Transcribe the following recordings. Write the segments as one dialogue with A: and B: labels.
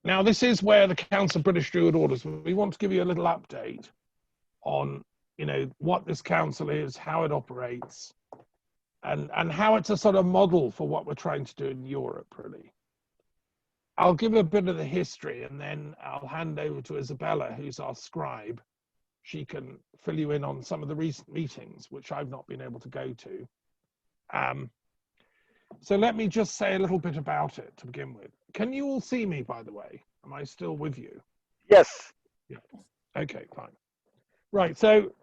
A: now this is where the Council of British Druid Orders, we want to give you a little update on, you know, what this council is, how it operates, and how it's a sort of model for what we're trying to do in Europe, really. I'll give a bit of the history and then I'll hand over to Isabella, who's our scribe. She can fill you in on some of the recent meetings, which I've not been able to go to. So let me just say a little bit about it to begin with. Can you all see me, by the way? Am I still with you?
B: Yes.
A: Yeah. Okay, fine. Right, so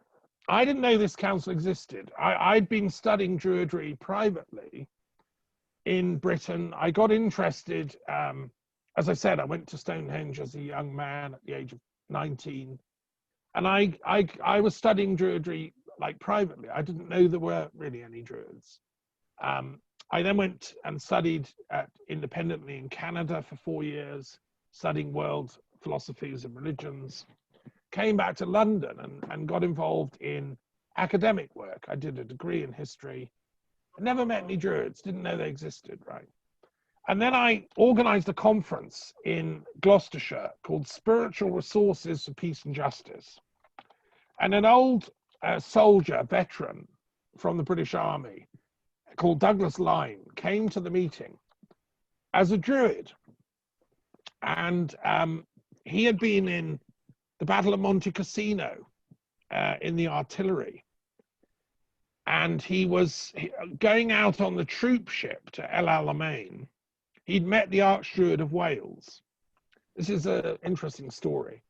A: I didn't know this council existed. I'd been studying Druidry privately in Britain. I got interested, as I said, I went to Stonehenge as a young man at the age of 19. And I was studying Druidry like privately. I didn't know there were really any Druids. I then went and studied independently in Canada for 4 years, studying world philosophies and religions. Came back to London and got involved in academic work. I did a degree in history. I never met any Druids, didn't know they existed, right? And then I organized a conference in Gloucestershire called Spiritual Resources for Peace and Justice. And an old soldier, veteran from the British Army called Douglas Lyne came to the meeting as a Druid. And he had been in the Battle of Monte Cassino in the artillery. And he was going out on the troop ship to El Alamein. He'd met the Archdruid of Wales. This is an interesting story.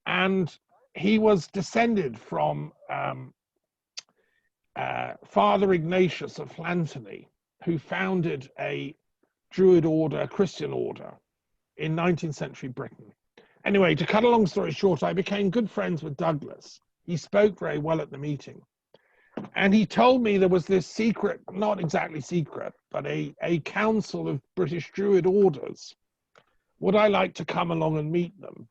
A: And he was descended from Father Ignatius of Llanthony, who founded a Druid order, a Christian order, in 19th century Britain. Anyway, to cut a long story short, I became good friends with Douglas. He spoke very well at the meeting. And he told me there was this secret, not exactly secret, but a council of British Druid orders. Would I like to come along and meet them?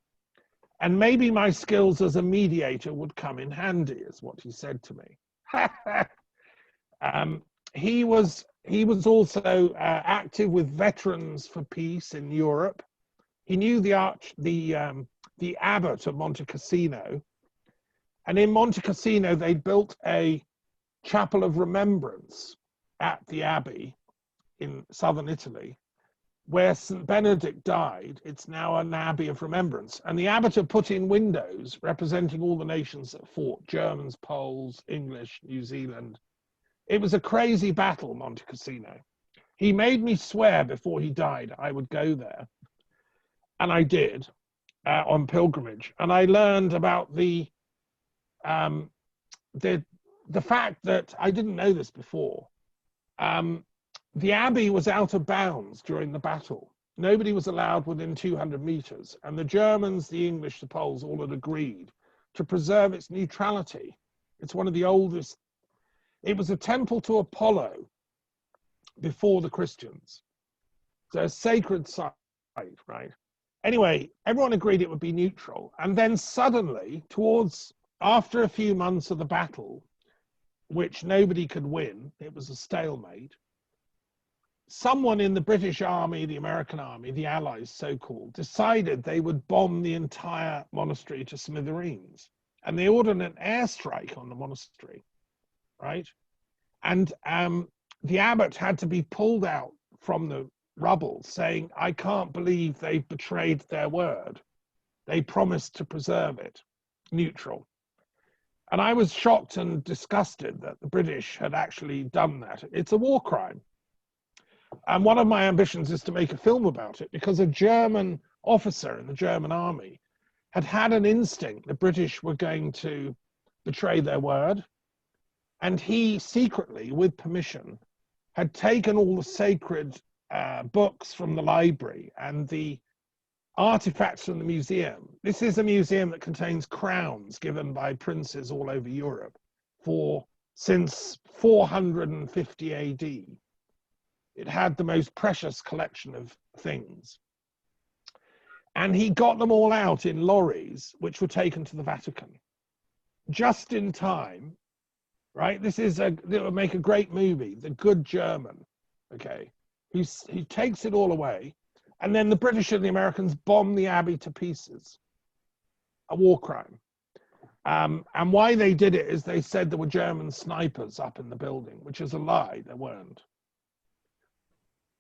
A: And maybe my skills as a mediator would come in handy, is what he said to me. He was also active with Veterans for Peace in Europe. He knew the abbot of Monte Cassino, and in Monte Cassino they built a chapel of remembrance at the abbey in southern Italy, where St. Benedict died. It's now an abbey of remembrance. And the abbot had put in windows representing all the nations that fought, Germans, Poles, English, New Zealand. It was a crazy battle, Monte Cassino. He made me swear before he died I would go there. And I did on pilgrimage. And I learned about the fact that I didn't know this before. The abbey was out of bounds during the battle. Nobody was allowed within 200 meters. And the Germans, the English, the Poles all had agreed to preserve its neutrality. It's one of the oldest. It was a temple to Apollo before the Christians. So a sacred site, right? Anyway, everyone agreed it would be neutral. And then suddenly, after a few months of the battle, which nobody could win, it was a stalemate, someone in the British Army, the American Army, the Allies so-called, decided they would bomb the entire monastery to smithereens. And they ordered an airstrike on the monastery, right? And the abbot had to be pulled out from the rubble saying, I can't believe they've betrayed their word. They promised to preserve it neutral. And I was shocked and disgusted that the British had actually done that. It's a war crime. And one of my ambitions is to make a film about it, because a German officer in the German army had an instinct the British were going to betray their word. And he secretly, with permission, had taken all the sacred books from the library and the artifacts from the museum. This is a museum that contains crowns given by princes all over Europe since 450 AD. It had the most precious collection of things. And he got them all out in lorries, which were taken to the Vatican. Just in time, right? It would make a great movie, The Good German, okay? He takes it all away. And then the British and the Americans bombed the abbey to pieces, a war crime. And why they did it is they said there were German snipers up in the building, which is a lie, there weren't.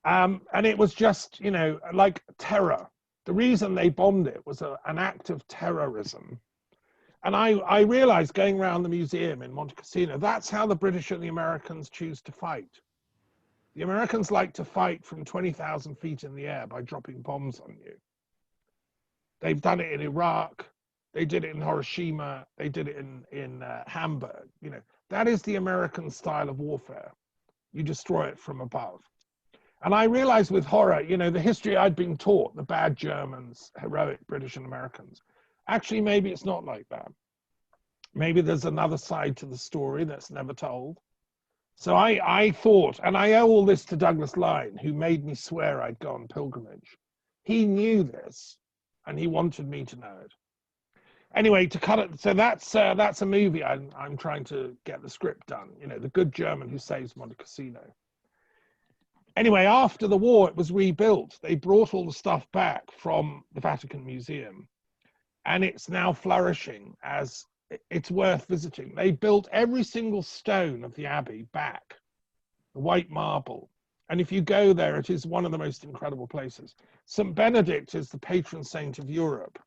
A: And it was just, you know, like terror. The reason they bombed it was an act of terrorism. And I realized going around the museum in Monte Cassino, that's how the British and the Americans choose to fight. The Americans like to fight from 20,000 feet in the air by dropping bombs on you. They've done it in Iraq. They did it in Hiroshima. They did it in Hamburg. You know, that is the American style of warfare. You destroy it from above. And I realized with horror, you know, the history I'd been taught, the bad Germans, heroic British and Americans, actually, maybe it's not like that. Maybe there's another side to the story that's never told. So I thought, and I owe all this to Douglas Lyne, who made me swear I'd go on pilgrimage. He knew this, and he wanted me to know it. Anyway, to cut it, so that's a movie I'm trying to get the script done. You know, the good German who saves Monte Cassino. Anyway, after the war, it was rebuilt. They brought all the stuff back from the Vatican Museum, and it's now flourishing as it's worth visiting. They built every single stone of the abbey back, the white marble. And if you go there, it is one of the most incredible places. St. Benedict is the patron saint of Europe.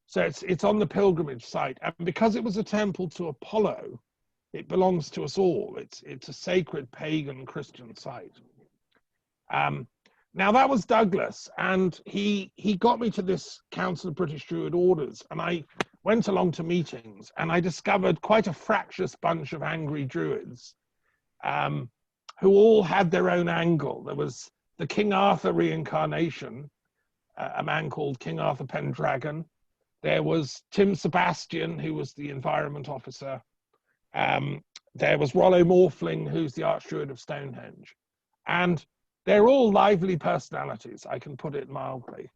A: So it's on the pilgrimage site. And because it was a temple to Apollo, it belongs to us all. It's a sacred pagan Christian site. Now that was Douglas, and he got me to this Council of British Druid Orders, and I went along to meetings, and I discovered quite a fractious bunch of angry Druids who all had their own angle. There was the King Arthur reincarnation, a man called King Arthur Pendragon. There was Tim Sebastian, who was the environment officer. There was Rollo Morfling, who's the Archdruid of Stonehenge. And they're all lively personalities, I can put it mildly.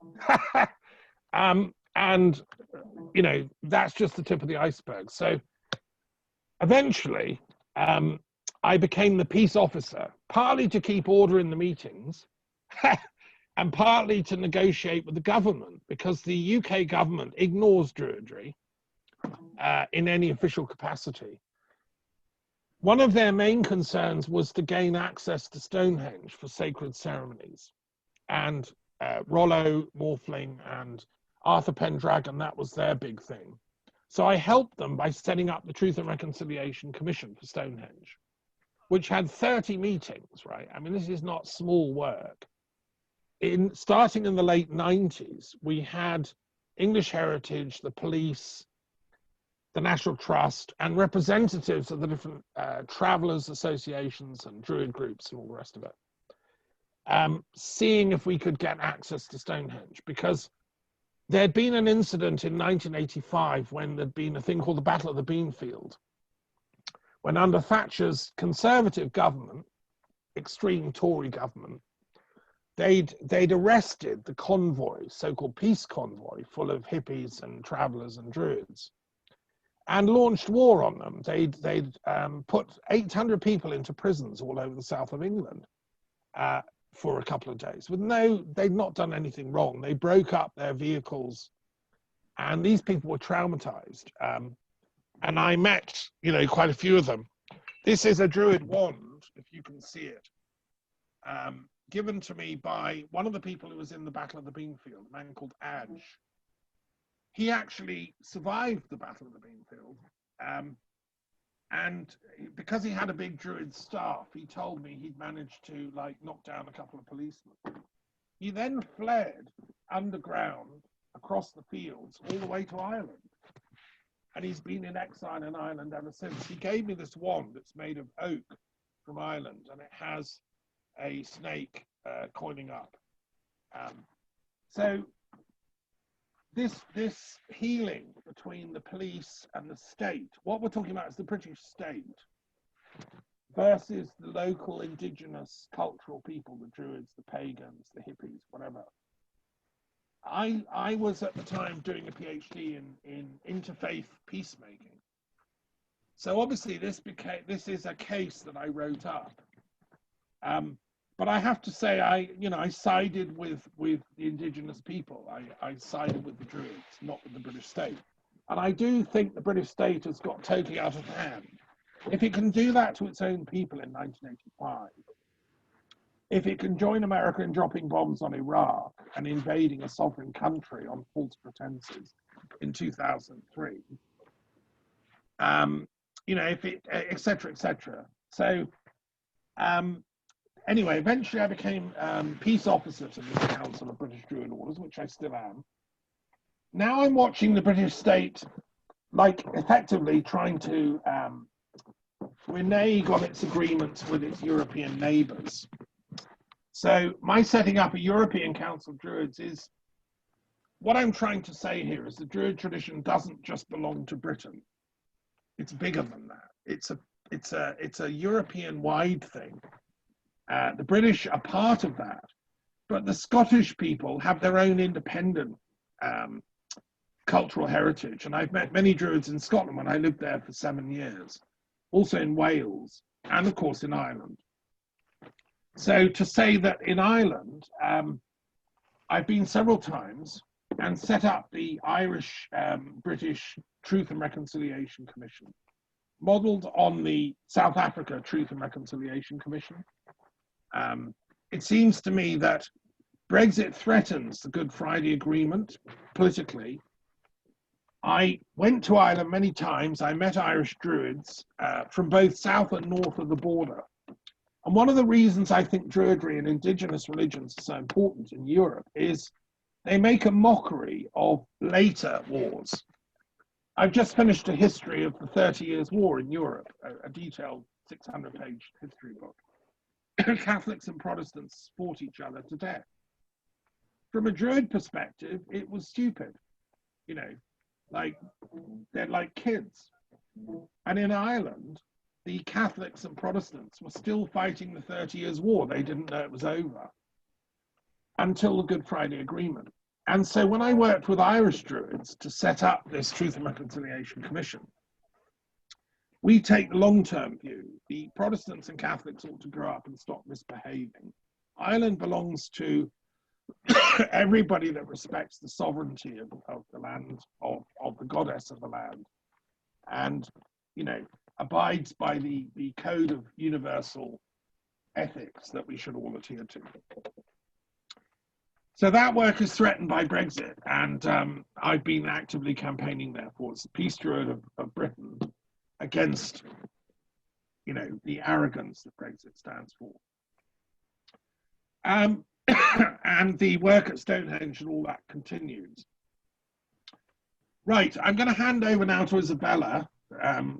A: And, you know, that's just the tip of the iceberg. So eventually, I became the peace officer, partly to keep order in the meetings, and partly to negotiate with the government, because the UK government ignores Druidry in any official capacity. One of their main concerns was to gain access to Stonehenge for sacred ceremonies. And Rollo Morfling and Arthur Pendragon, that was their big thing. So I helped them by setting up the Truth and Reconciliation Commission for Stonehenge, which had 30 meetings, right? I mean, this is not small work. Starting in the late 90s, we had English Heritage, the police, the National Trust, and representatives of the different travellers associations and Druid groups and all the rest of it, seeing if we could get access to Stonehenge, because there'd been an incident in 1985 when there'd been a thing called the Battle of the Beanfield, when under Thatcher's Conservative government, extreme Tory government, they'd arrested the convoy, so-called peace convoy, full of hippies and travellers and Druids, and launched war on them. They'd put 800 people into prisons all over the south of England for a couple of days. They'd not done anything wrong. They broke up their vehicles, and these people were traumatized. And I met, you know, quite a few of them. This is a Druid wand, if you can see it, given to me by one of the people who was in the Battle of the Beanfield, a man called Adge. He actually survived the Battle of the Beanfield. And because he had a big Druid staff, he told me he'd managed to like knock down a couple of policemen. He then fled underground across the fields all the way to Ireland. And he's been in exile in Ireland ever since. He gave me this wand. It's made of oak from Ireland, and it has a snake coiling up. So this healing between the police and the state, what we're talking about is the British state versus the local indigenous cultural people, the Druids, the pagans, the hippies, whatever. I was at the time doing a PhD in interfaith peacemaking. So obviously this is a case that I wrote up. But I have to say, I sided with the indigenous people. I sided with the Druids, not with the British state. And I do think the British state has got totally out of hand. If it can do that to its own people in 1985, if it can join America in dropping bombs on Iraq and invading a sovereign country on false pretenses in 2003, if it, et cetera, et cetera. So, anyway, eventually I became peace officer to the Council of British Druid Orders, which I still am. Now I'm watching the British state, like, effectively trying to renege on its agreements with its European neighbours. So my setting up a European Council of Druids is, what I'm trying to say here is the Druid tradition doesn't just belong to Britain. It's bigger than that. It's a European-wide thing. The British are part of that, but the Scottish people have their own independent cultural heritage. And I've met many Druids in Scotland when I lived there for 7 years, also in Wales, and of course in Ireland. So to say that in Ireland, I've been several times and set up the Irish-British Truth and Reconciliation Commission, modelled on the South Africa Truth and Reconciliation Commission. It seems to me that Brexit threatens the Good Friday Agreement politically. I went to Ireland many times. I met Irish Druids from both south and north of the border. And one of the reasons I think Druidry and indigenous religions are so important in Europe is they make a mockery of later wars. I've just finished a history of the 30 Years' War in Europe, a detailed 600-page history book. Catholics and Protestants fought each other to death. From a Druid perspective, it was stupid. Like, they're like kids. And in Ireland, the Catholics and Protestants were still fighting the 30 Years' War. They didn't know it was over until the Good Friday Agreement. And so when I worked with Irish Druids to set up this Truth and Reconciliation Commission, we take the long-term view. The Protestants and Catholics ought to grow up and stop misbehaving. Ireland belongs to everybody that respects the sovereignty of the land, of the goddess of the land, and, abides by the code of universal ethics that we should all adhere to. So that work is threatened by Brexit, and I've been actively campaigning therefore. It's the Peace Druid of Britain against, the arrogance that Brexit stands for. And the work at Stonehenge and all that continues. Right, I'm going to hand over now to Isabella.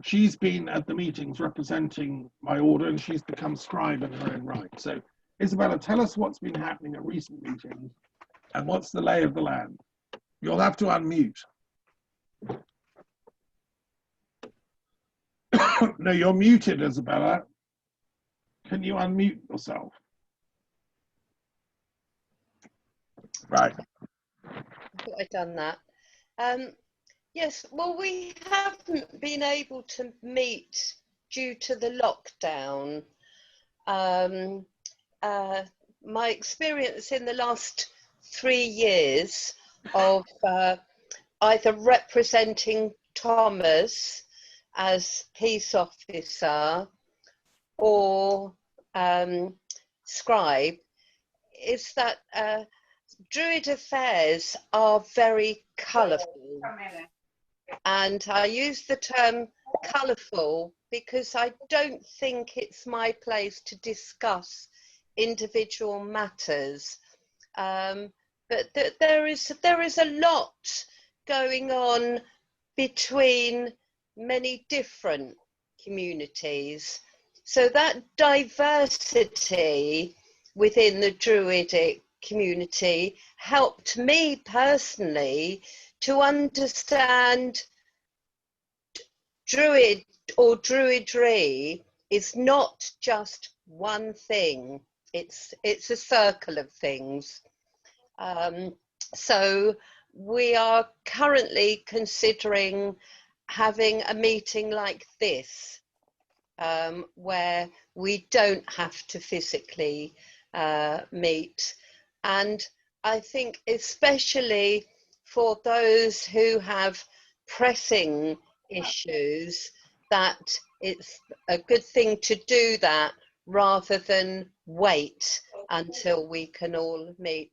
A: She's been at the meetings representing my order, and she's become scribe in her own right. So, Isabella, tell us what's been happening at recent meetings and what's the lay of the land. You'll have to unmute. No, you're muted, Isabella. Can you unmute yourself? Right.
B: I thought I'd done that. Yes, well, we haven't been able to meet due to the lockdown. My experience in the last 3 years of either representing Thomas as peace officer or scribe is that Druid affairs are very colourful. And I use the term colourful because I don't think it's my place to discuss individual matters. But there is a lot going on between many different communities. So that diversity within the Druidic community helped me personally to understand Druid or Druidry is not just one thing. It's a circle of things. So we are currently considering having a meeting like this, where we don't have to physically meet. And I think especially for those who have pressing issues, that it's a good thing to do that rather than wait until we can all meet.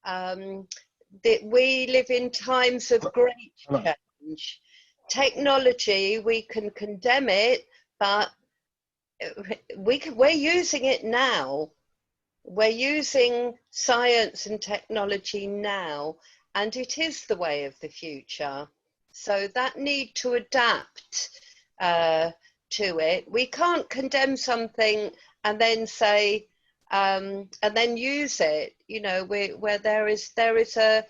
B: That we live in times of great change. Technology, we can condemn it, but we're using it now. We're using science and technology now, and it is the way of the future. So that need to adapt to it. We can't condemn something and then say, and then use it. You know, where there is a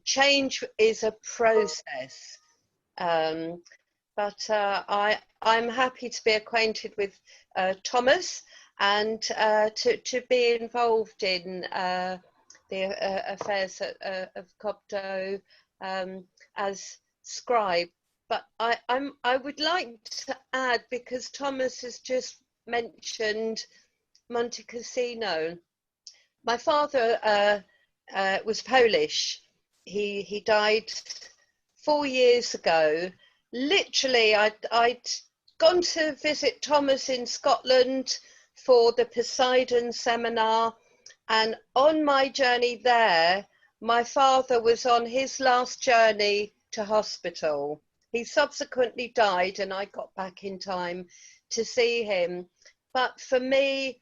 B: change is a process. But I'm happy to be acquainted with Thomas and to be involved in the affairs of Cobdo as scribe. But I would like to add, because Thomas has just mentioned Monte Cassino. My father was Polish. He died 4 years ago. Literally, I'd gone to visit Thomas in Scotland for the Poseidon seminar, and on my journey there, my father was on his last journey to hospital. He subsequently died, and I got back in time to see him. But for me,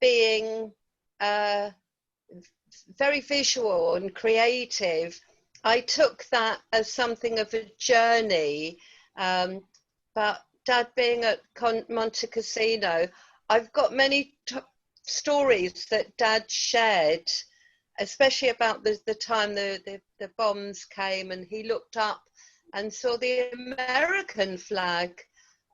B: being very visual and creative, I took that as something of a journey. But Dad being at Monte Cassino, I've got many stories that Dad shared, especially about the time the bombs came, and he looked up and saw the American flag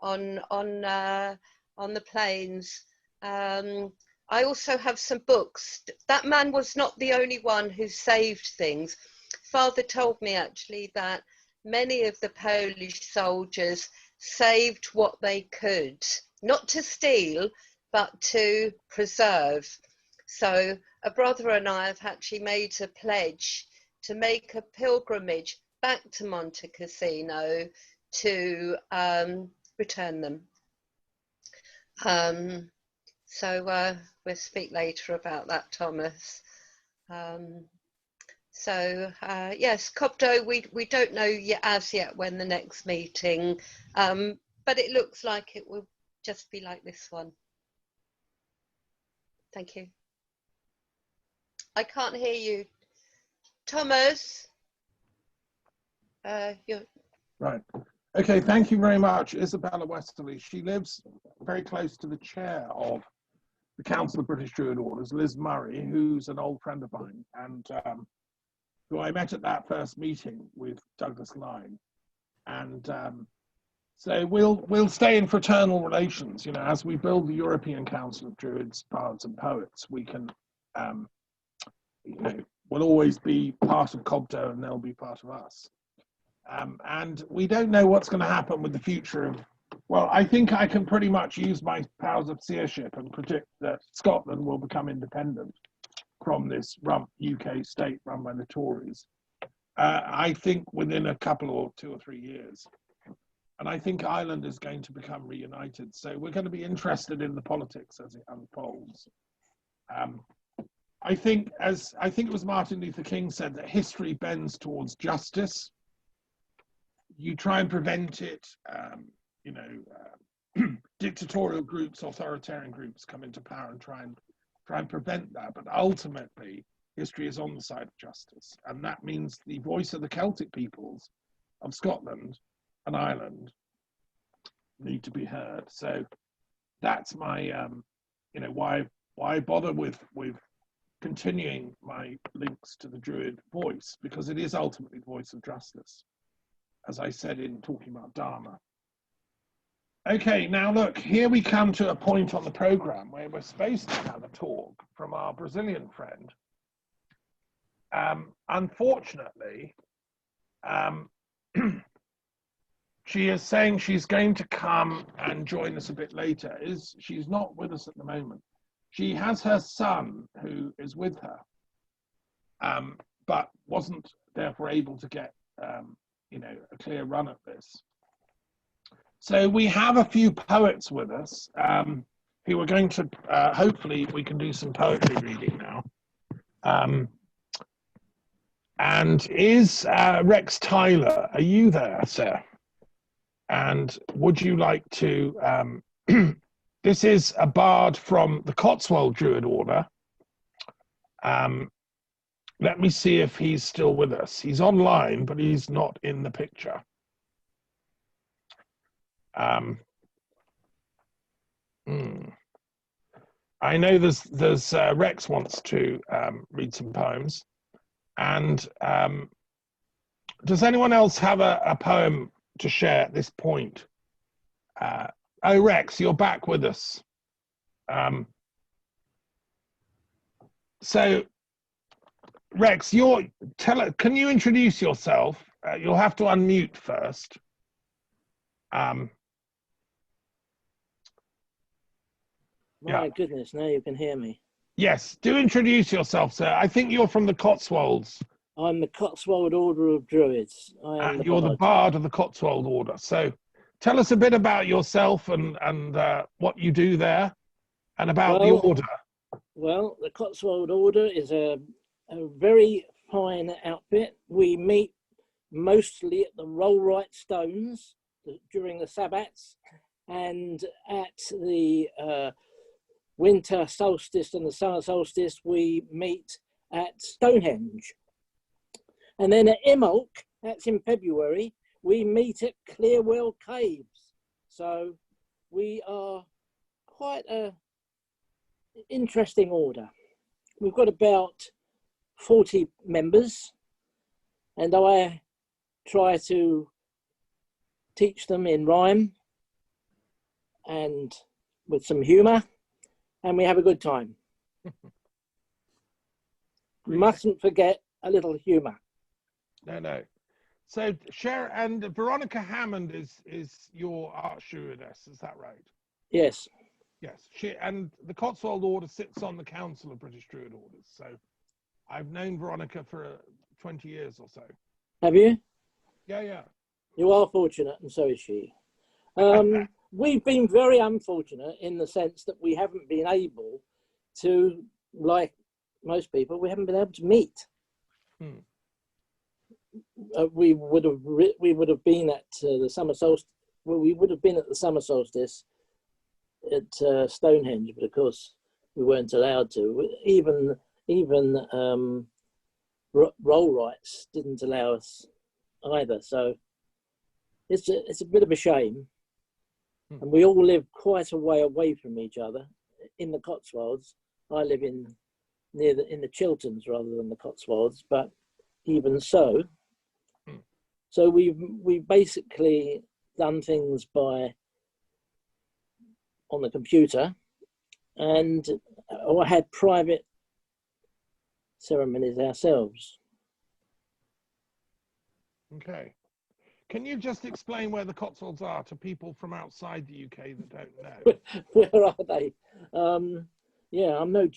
B: on the planes. I also have some books. That man was not the only one who saved things. Father told me actually that many of the Polish soldiers saved what they could, not to steal, but to preserve. So a brother and I have actually made a pledge to make a pilgrimage back to Monte Cassino to return them. So we'll speak later about that, Thomas. Yes, Cobdo, we don't know yet, as yet, when the next meeting, but it looks like it will just be like this one. Thank you. I can't hear you, Thomas. You're
A: right. Okay, thank you very much, Isabella Wesoly. She lives very close to the chair of the Council of British Druid Orders, Liz Murray, who's an old friend of mine, and who I met at that first meeting with Douglas Line. And so we'll stay in fraternal relations. You know, as we build the European Council of Druids, Bards and Poets, we can, you know, we'll always be part of Cobdo and they'll be part of us. And we don't know what's going to happen with the future of, well, I think I can pretty much use my powers of seership and predict that Scotland will become independent from this UK state run by the Tories. I think within a couple or 2 or 3 years. And I think Ireland is going to become reunited. So we're going to be interested in the politics as it unfolds. I think it was Martin Luther King said that history bends towards justice. You try and prevent it, you know, dictatorial groups, authoritarian groups come into power and try and prevent that. But ultimately, history is on the side of justice. And that means the voice of the Celtic peoples of Scotland and Ireland need to be heard. So that's my, you know, why bother with continuing my links to the Druid voice, because it is ultimately the voice of justice, as I said in talking about Dharma. Okay, now look, here we come to a point on the program where we're supposed to have a talk from our Brazilian friend. Unfortunately, she is saying she's going to come and join us a bit later. She's not with us at the moment. She has her son who is with her, but wasn't therefore able to get, a clear run at this. So we have a few poets with us who are going to, hopefully we can do some poetry reading now. And is Rex Tyler, are you there, sir? And would you like to, this is a bard from the Cotswold Druid Order. Let me see if he's still with us. He's online, but he's not in the picture. I know there's Rex wants to read some poems. And does anyone else have a poem to share at this point? Oh, Rex, you're back with us. So, Rex, can you introduce yourself? You'll have to unmute first.
C: My goodness, now you can hear me.
A: Yes, do introduce yourself, sir. I think you're from the Cotswolds.
C: I'm the Cotswold Order of Druids.
A: You're the Bard of the Cotswold Order. So tell us a bit about yourself and what you do there and about the order.
C: Well, the Cotswold Order is a very fine outfit. We meet mostly at the Rollright Stones during the Sabbats, and at the winter solstice and the summer solstice, we meet at Stonehenge. And then at Imbolc, that's in February, we meet at Clearwell Caves. So we are quite an interesting order. We've got about 40 members, and I try to teach them in rhyme and with some humour, and we have a good time. We mustn't forget a little humour. No.
A: So and Veronica Hammond is your archdruidess, is that right?
C: Yes.
A: Yes. And the Cotswold Order sits on the Council of British Druid Orders. So I've known Veronica for 20 years or so.
C: Have you?
A: Yeah.
C: You are fortunate, and so is she. We've been very unfortunate in the sense that we haven't been able to, like most people, we haven't been able to meet. We would have been at the summer solstice. Well, we would have been at the summer solstice at Stonehenge, but of course we weren't allowed to. Even Rollrights didn't allow us either. So it's a bit of a shame. And we all live quite a way away from each other in the Cotswolds. I live in the Chilterns rather than the Cotswolds, but even so. So we've basically done things on the computer, and I had private ceremonies ourselves.
A: Okay. Can you just explain where the Cotswolds are to people from outside the UK that don't know?
C: Where are they? I'm no...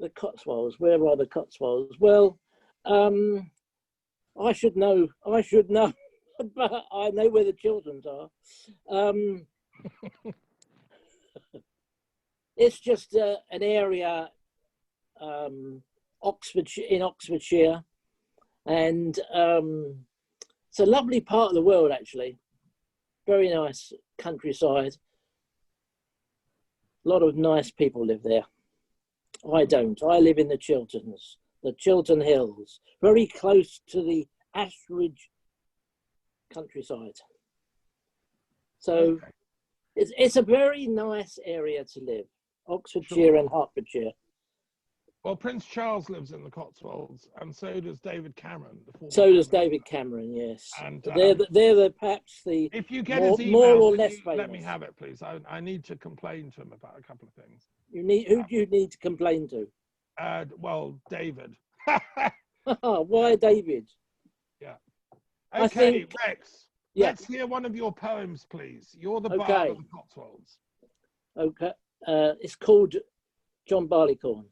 C: the Cotswolds, where are the Cotswolds? Well, I should know, but I know where the Chilterns are. It's just an area in Oxfordshire, and it's a lovely part of the world, actually. Very nice countryside. A lot of nice people live there. I don't. I live in the Chilterns, the Chiltern Hills, very close to the Ashridge countryside. So it's a very nice area to live, Oxfordshire and Hertfordshire.
A: Well, Prince Charles lives in the Cotswolds, and so does David Cameron.
C: So does David Cameron, yes.
A: And
C: they're perhaps the
A: if you get his email,
C: more or less famous.
A: Let me have it, please. I need to complain to him about a couple of things.
C: Who do you need to complain to?
A: Well, David.
C: Why David?
A: Yeah. Okay, Rex. Yeah. Let's hear one of your poems, please. You're the Bard of the Cotswolds.
C: Okay. It's called John Barleycorn.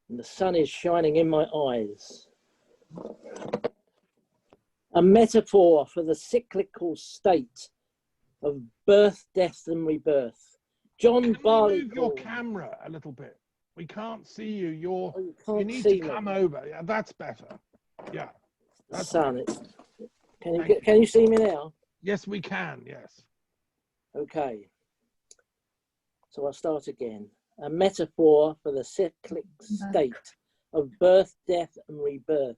C: And the sun is shining in my eyes. A metaphor for the cyclical state of birth, death, and rebirth. John Barleycorn.
A: Move your camera a little bit. We can't see you.
C: You
A: need to come over. Yeah, that's better. Yeah.
C: That's sun. Can you see me now?
A: Yes, we can. Yes.
C: Okay. So I'll start again. A metaphor for the cyclic state of birth, death, and rebirth.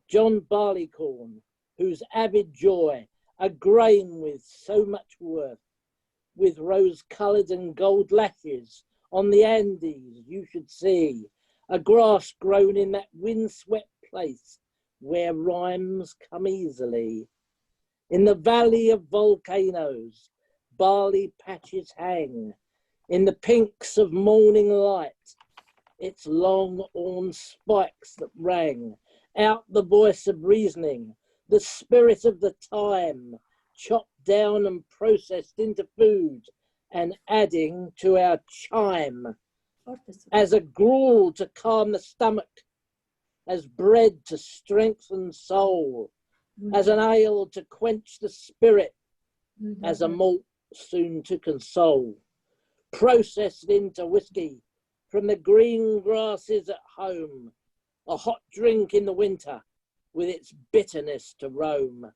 C: John Barleycorn, whose avid joy, a grain with so much worth, with rose-coloured and gold lashes, on the Andes you should see, a grass grown in that wind-swept place where rhymes come easily. In the valley of volcanoes, barley patches hang, in the pinks of morning light, its long horn spikes that rang out the voice of reasoning, the spirit of the time, chopped down and processed into food and adding to our chime, as a gruel to calm the stomach, as bread to strengthen soul, as an ale to quench the spirit, as a malt soon to console, processed into whiskey from the green grasses at home, a hot drink in the winter with its bitterness to roam,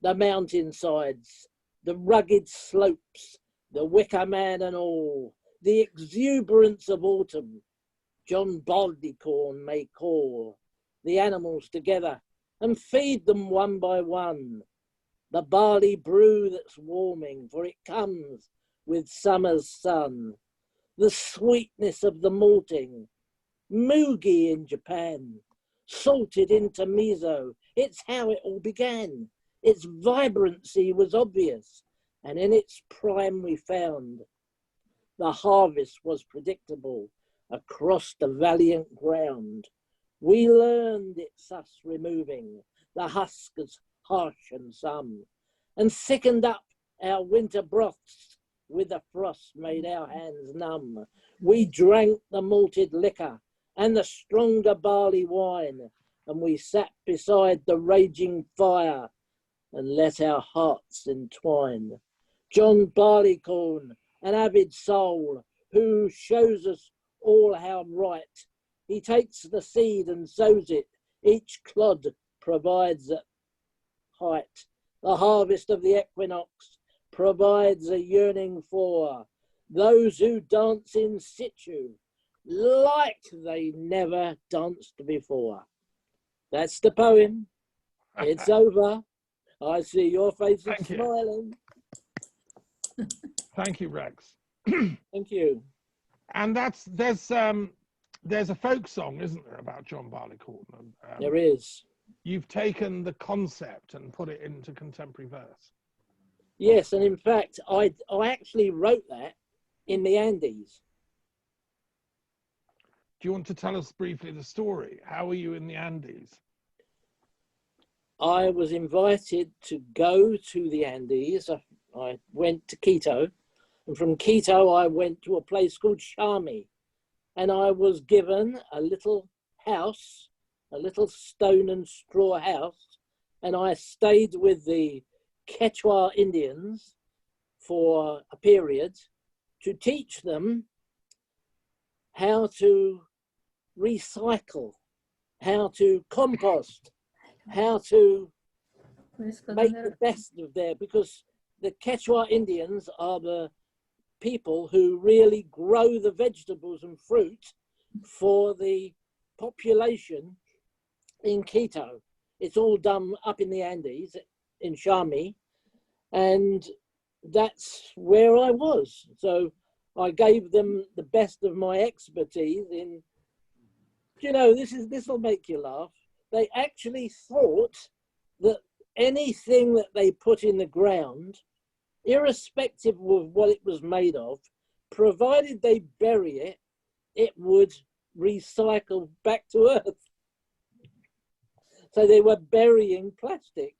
C: the mountainsides, the rugged slopes, the wicker man and all, the exuberance of autumn, John Barleycorn may call the animals together and feed them one by one. The barley brew that's warming, for it comes with summer's sun. The sweetness of the malting, mugi in Japan, salted into miso, it's how it all began. Its vibrancy was obvious, and in its prime we found the harvest was predictable across the valiant ground. We learned its thus removing the husk as harsh and some, and thickened up our winter broths with the frost made our hands numb. We drank the malted liquor and the stronger barley wine, and we sat beside the raging fire and let our hearts entwine. John Barleycorn, an avid soul, who shows us all how right. He takes the seed and sows it, each clod provides a height. The harvest of the equinox provides a yearning for those who dance in situ, like they never danced before. That's the poem. It's over. I see your faces smiling.
A: Thank you, Rex.
C: Thank you.
A: And there's a folk song, isn't there, about John Barleycorn?
C: There is.
A: You've taken the concept and put it into contemporary verse.
C: Yes, and in fact, I actually wrote that in the Andes.
A: Do you want to tell us briefly the story? How were you in the Andes?
C: I was invited to go to the Andes. I went to Quito, and from Quito I went to a place called Shami, and I was given a little house, a little stone and straw house, and I stayed with the Quechua Indians for a period to teach them how to recycle, how to compost, how to make the best of there, because the Quechua Indians are the people who really grow the vegetables and fruit for the population in Quito. It's all done up in the Andes, in Shami, and that's where I was. So I gave them the best of my expertise in, you know, this will make you laugh. They actually thought that anything that they put in the ground, irrespective of what it was made of, provided they bury it, it would recycle back to earth. So they were burying plastic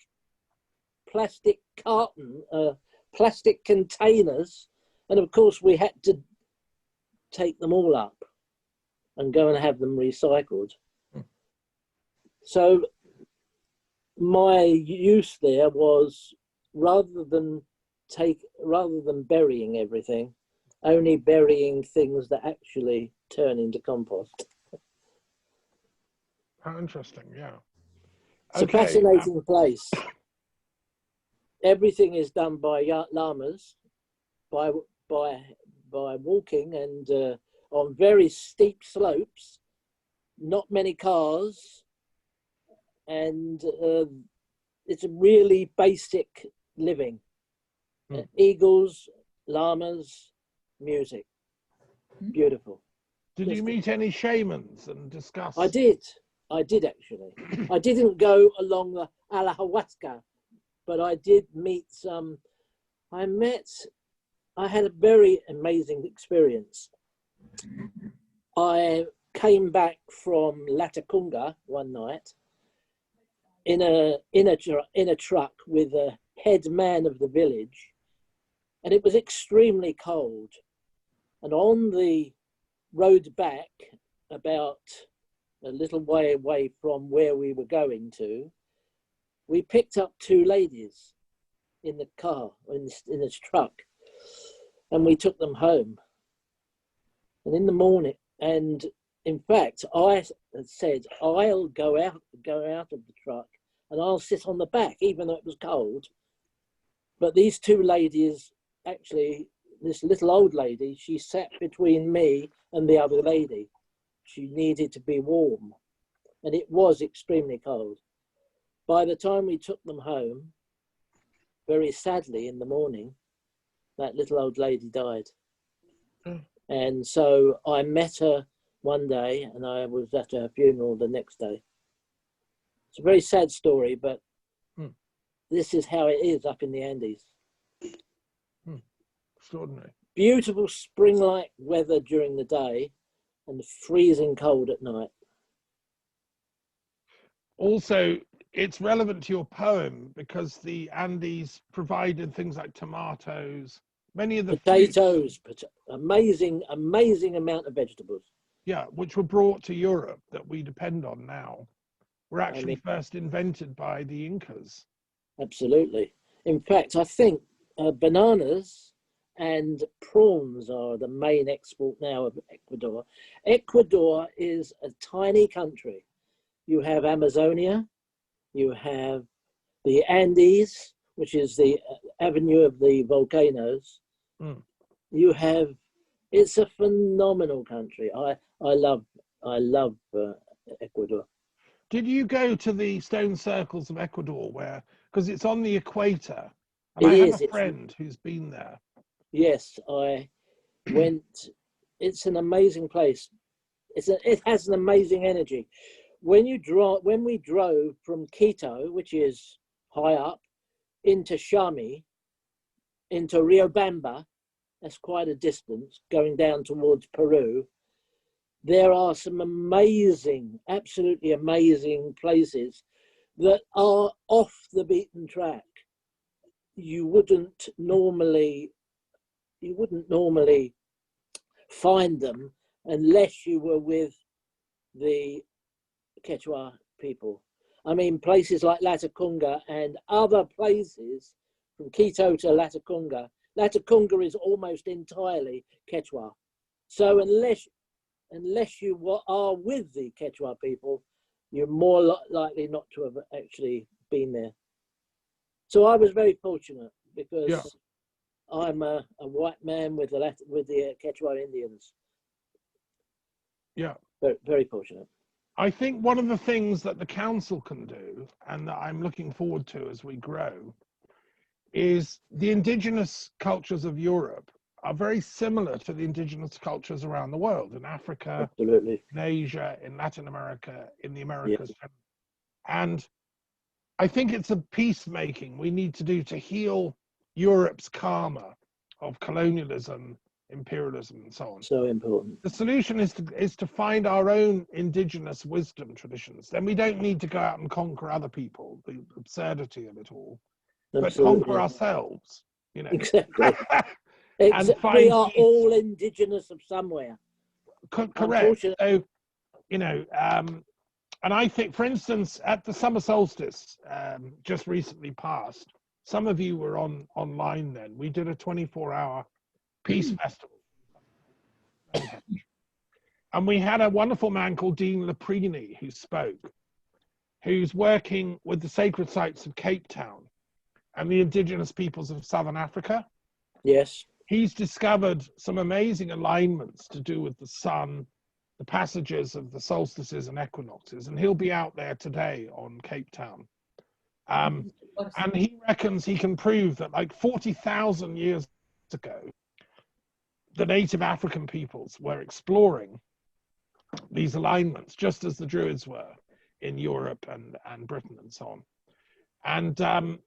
C: carton, plastic containers, And of course, we had to take them all up and go and have them recycled. So my use there was, rather than burying everything, only burying things that actually turn into compost.
A: How interesting, yeah.
C: It's a fascinating place. Everything is done by llamas, by walking, and on very steep slopes, not many cars, and it's a really basic living. Eagles, llamas, music. Beautiful.
A: Did you meet any shamans and discuss?
C: I did actually. I didn't go along the ayahuasca, but I did meet some. I had a very amazing experience. I came back from Latacunga one night in a truck with a head man of the village, and it was extremely cold. And on the road back, about a little way away from where we were going to, we picked up two ladies in the car, in this truck, and we took them home. And in the morning, and in fact, I said, I'll go out of the truck and I'll sit on the back, even though it was cold. But these two ladies, actually, this little old lady, she sat between me and the other lady. She needed to be warm, and it was extremely cold. By the time we took them home, very sadly in the morning, that little old lady died. And so I met her one day, and I was at her funeral the next day. It's a very sad story, but this is how it is up in the Andes.
A: Extraordinary.
C: Beautiful spring-like weather during the day and freezing cold at night.
A: Also, it's relevant to your poem because the Andes provided things like tomatoes, many of the
C: potatoes, amazing amount of vegetables.
A: Yeah, which were brought to Europe that we depend on now. Were actually first invented by the Incas.
C: Absolutely. In fact, I think bananas and prawns are the main export now of Ecuador. Ecuador is a tiny country. You have Amazonia, you have the Andes, which is the avenue of the volcanoes. You have, it's a phenomenal country. I love Ecuador.
A: Did you go to the stone circles of Ecuador because it's on the equator, and I have a friend who's been there.
C: Yes, I went. It's an amazing place. It has an amazing energy. When we drove from Quito, which is high up, into Chami, into Riobamba, that's quite a distance, going down towards Peru, there are some amazing, absolutely amazing places that are off the beaten track. You wouldn't normally find them unless you were with the Quechua people. I mean, places like Latacunga and other places from Quito to Latacunga. Latacunga is almost entirely Quechua. So unless you are with the Quechua people, you're more likely not to have actually been there. So I was very fortunate because I'm a white man with the Quechua Indians.
A: Yeah.
C: Very, very fortunate.
A: I think one of the things that the council can do, and that I'm looking forward to as we grow, is the indigenous cultures of Europe are very similar to the indigenous cultures around the world, in Africa,
C: absolutely,
A: in Asia, in Latin America, in the Americas. Yeah. And I think it's a peacemaking we need to do to heal Europe's karma of colonialism, imperialism, and so on.
C: So important.
A: The solution is to find our own indigenous wisdom traditions. Then we don't need to go out and conquer other people, the absurdity of it all,
C: Absolutely.
A: but conquer ourselves, you know.
C: Exactly.
A: and
C: We
A: find
C: are
A: peace.
C: all indigenous of somewhere.
A: Correct. So, you know, and I think, for instance, at the summer solstice, just recently passed, some of you were online then. We did a 24-hour peace festival. And we had a wonderful man called Dean Laprini who spoke, who's working with the sacred sites of Cape Town and the indigenous peoples of Southern Africa.
C: Yes.
A: He's discovered some amazing alignments to do with the sun, the passages of the solstices and equinoxes, and he'll be out there today on Cape Town. And he reckons he can prove that like 40,000 years ago, the native African peoples were exploring these alignments, just as the Druids were in Europe and Britain and so on. And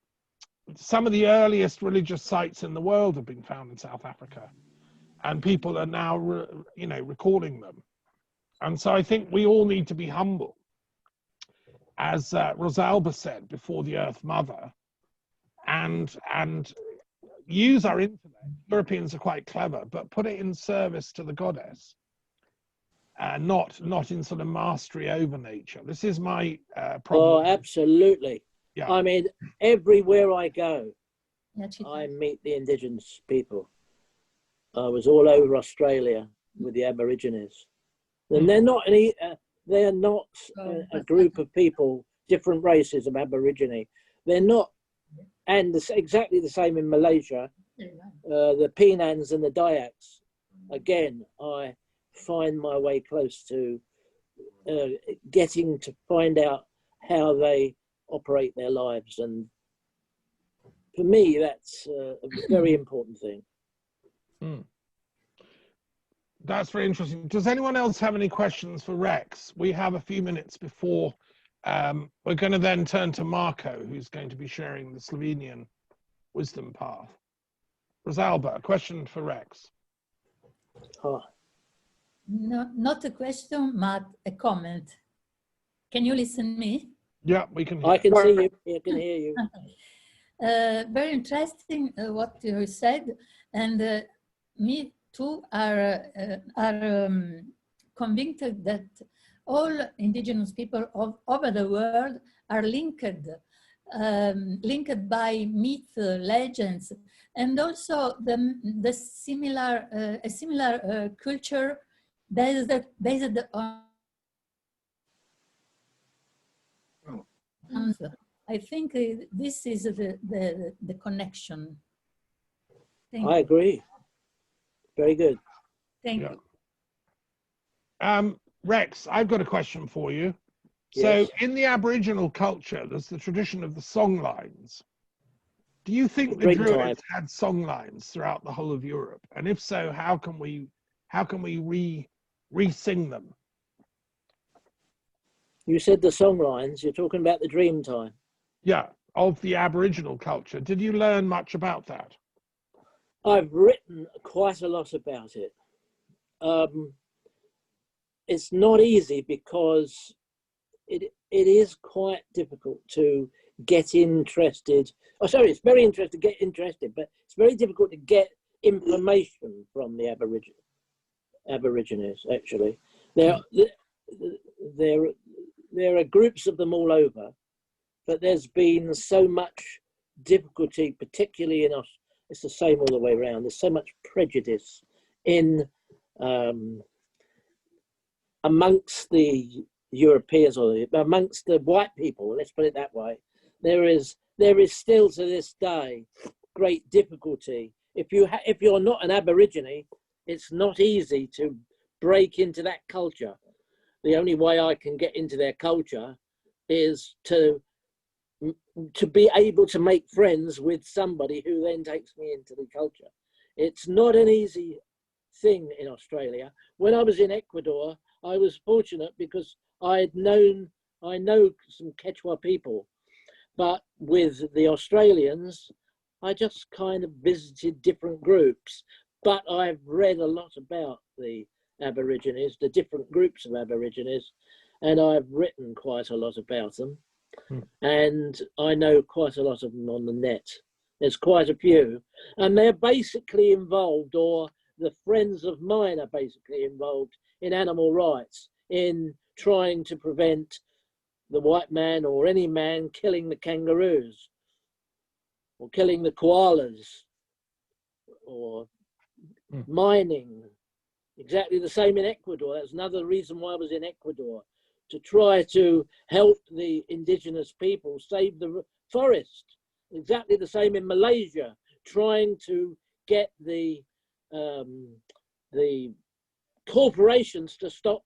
A: some of the earliest religious sites in the world have been found in South Africa, and people are now, recalling them. And so I think we all need to be humble, as Rosalba said, before the Earth Mother, and use our intellect. Europeans are quite clever, but put it in service to the goddess, not in sort of mastery over nature. This is my problem.
C: Oh, absolutely.
A: Yeah.
C: I mean, everywhere I go, I meet the indigenous people. I was all over Australia with the Aborigines, and they're not a group of people, different races of Aborigine. They're not, and it's exactly the same in Malaysia. The Penans and the Dayaks. Again, I find my way close to getting to find out how they operate their lives, and for me, that's a very important thing.
A: That's very interesting. Does anyone else have any questions for Rex? We have a few minutes before we're going to then turn to Marko, who's going to be sharing the Slovenian wisdom path. Rosalba, a question for Rex.
D: No, not a question, but a comment. Can you listen to me?
A: Yeah, we can hear.
C: I can see you. I can hear you.
D: Very interesting what you said, and me too are convinced that all indigenous people over the world are linked by myth, legends, and also the similar a similar culture based on. I think this is the connection.
C: I agree. Very good.
D: Thank you.
A: Rex, I've got a question for you.
C: Yes.
A: So in the Aboriginal culture, there's the tradition of the song lines. Do you think the Druids had song lines throughout the whole of Europe? And if so, how can we re-sing them?
C: You said the song lines, you're talking about the dream time.
A: Yeah, of the Aboriginal culture. Did you learn much about that?
C: I've written quite a lot about it. It's not easy because it is quite difficult to get interested. Oh, sorry, it's very interesting to get interested, but it's very difficult to get information from the Aborigines, actually. There are groups of them all over, but there's been so much difficulty, particularly in us. It's the same all the way around. There's so much prejudice in amongst the Europeans, or amongst the white people, let's put it that way. There is still to this day great difficulty. If you're not an Aborigine, it's not easy to break into that culture. The only way I can get into their culture is to be able to make friends with somebody who then takes me into the culture. It's not an easy thing in Australia. When I was in Ecuador, I was fortunate because I know some Quechua people, but with the Australians, I just kind of visited different groups. But I've read a lot about the Aborigines, the different groups of Aborigines, and I've written quite a lot about them. And I know quite a lot of them on the net There's quite a few, and they're basically involved, or the friends of mine are basically involved in animal rights, in trying to prevent the white man or any man killing the kangaroos or killing the koalas or mining. Exactly the same in Ecuador. That's another reason why I was in Ecuador, to try to help the indigenous people save the forest. Exactly the same in Malaysia, trying to get the corporations to stop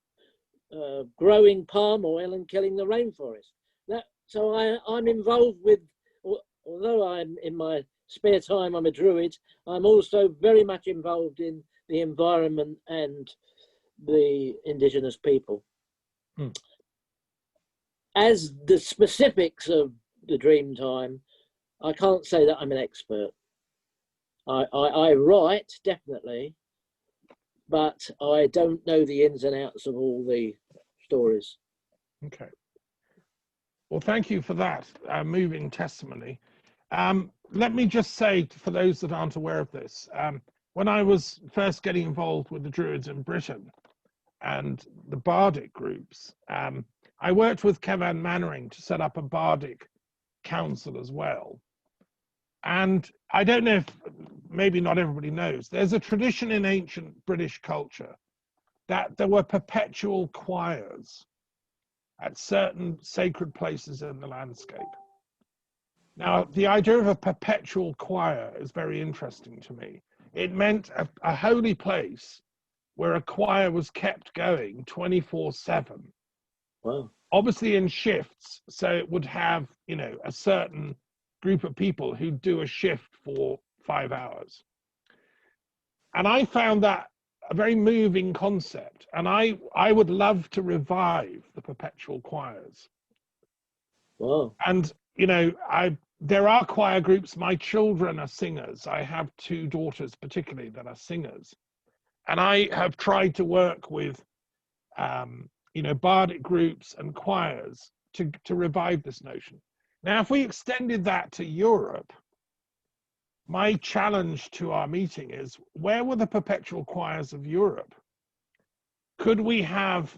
C: growing palm oil and killing the rainforest. So I'm involved with, although I'm in my spare time, I'm a Druid, I'm also very much involved in the environment and the indigenous people. As the specifics of the dream time, I can't say that I'm an expert. I write, definitely, but I don't know the ins and outs of all the stories.
A: Okay. Well, thank you for that moving testimony. Let me just say, for those that aren't aware of this, when I was first getting involved with the Druids in Britain and the Bardic groups, I worked with Kevin Mannering to set up a Bardic council as well. And I don't know if, maybe not everybody knows, there's a tradition in ancient British culture that there were perpetual choirs at certain sacred places in the landscape. Now, the idea of a perpetual choir is very interesting to me. It meant a holy place where a choir was kept going 24/7.
C: Wow.
A: Obviously in shifts, so it would have, you know, a certain group of people who do a shift for 5 hours. And I found that a very moving concept. And I would love to revive the perpetual choirs.
C: Wow.
A: And, you know, there are choir groups. My children are singers. I have 2 daughters particularly that are singers. And I have tried to work with, you know, Bardic groups and choirs to revive this notion. Now, if we extended that to Europe, my challenge to our meeting is, where were the perpetual choirs of Europe? Could we have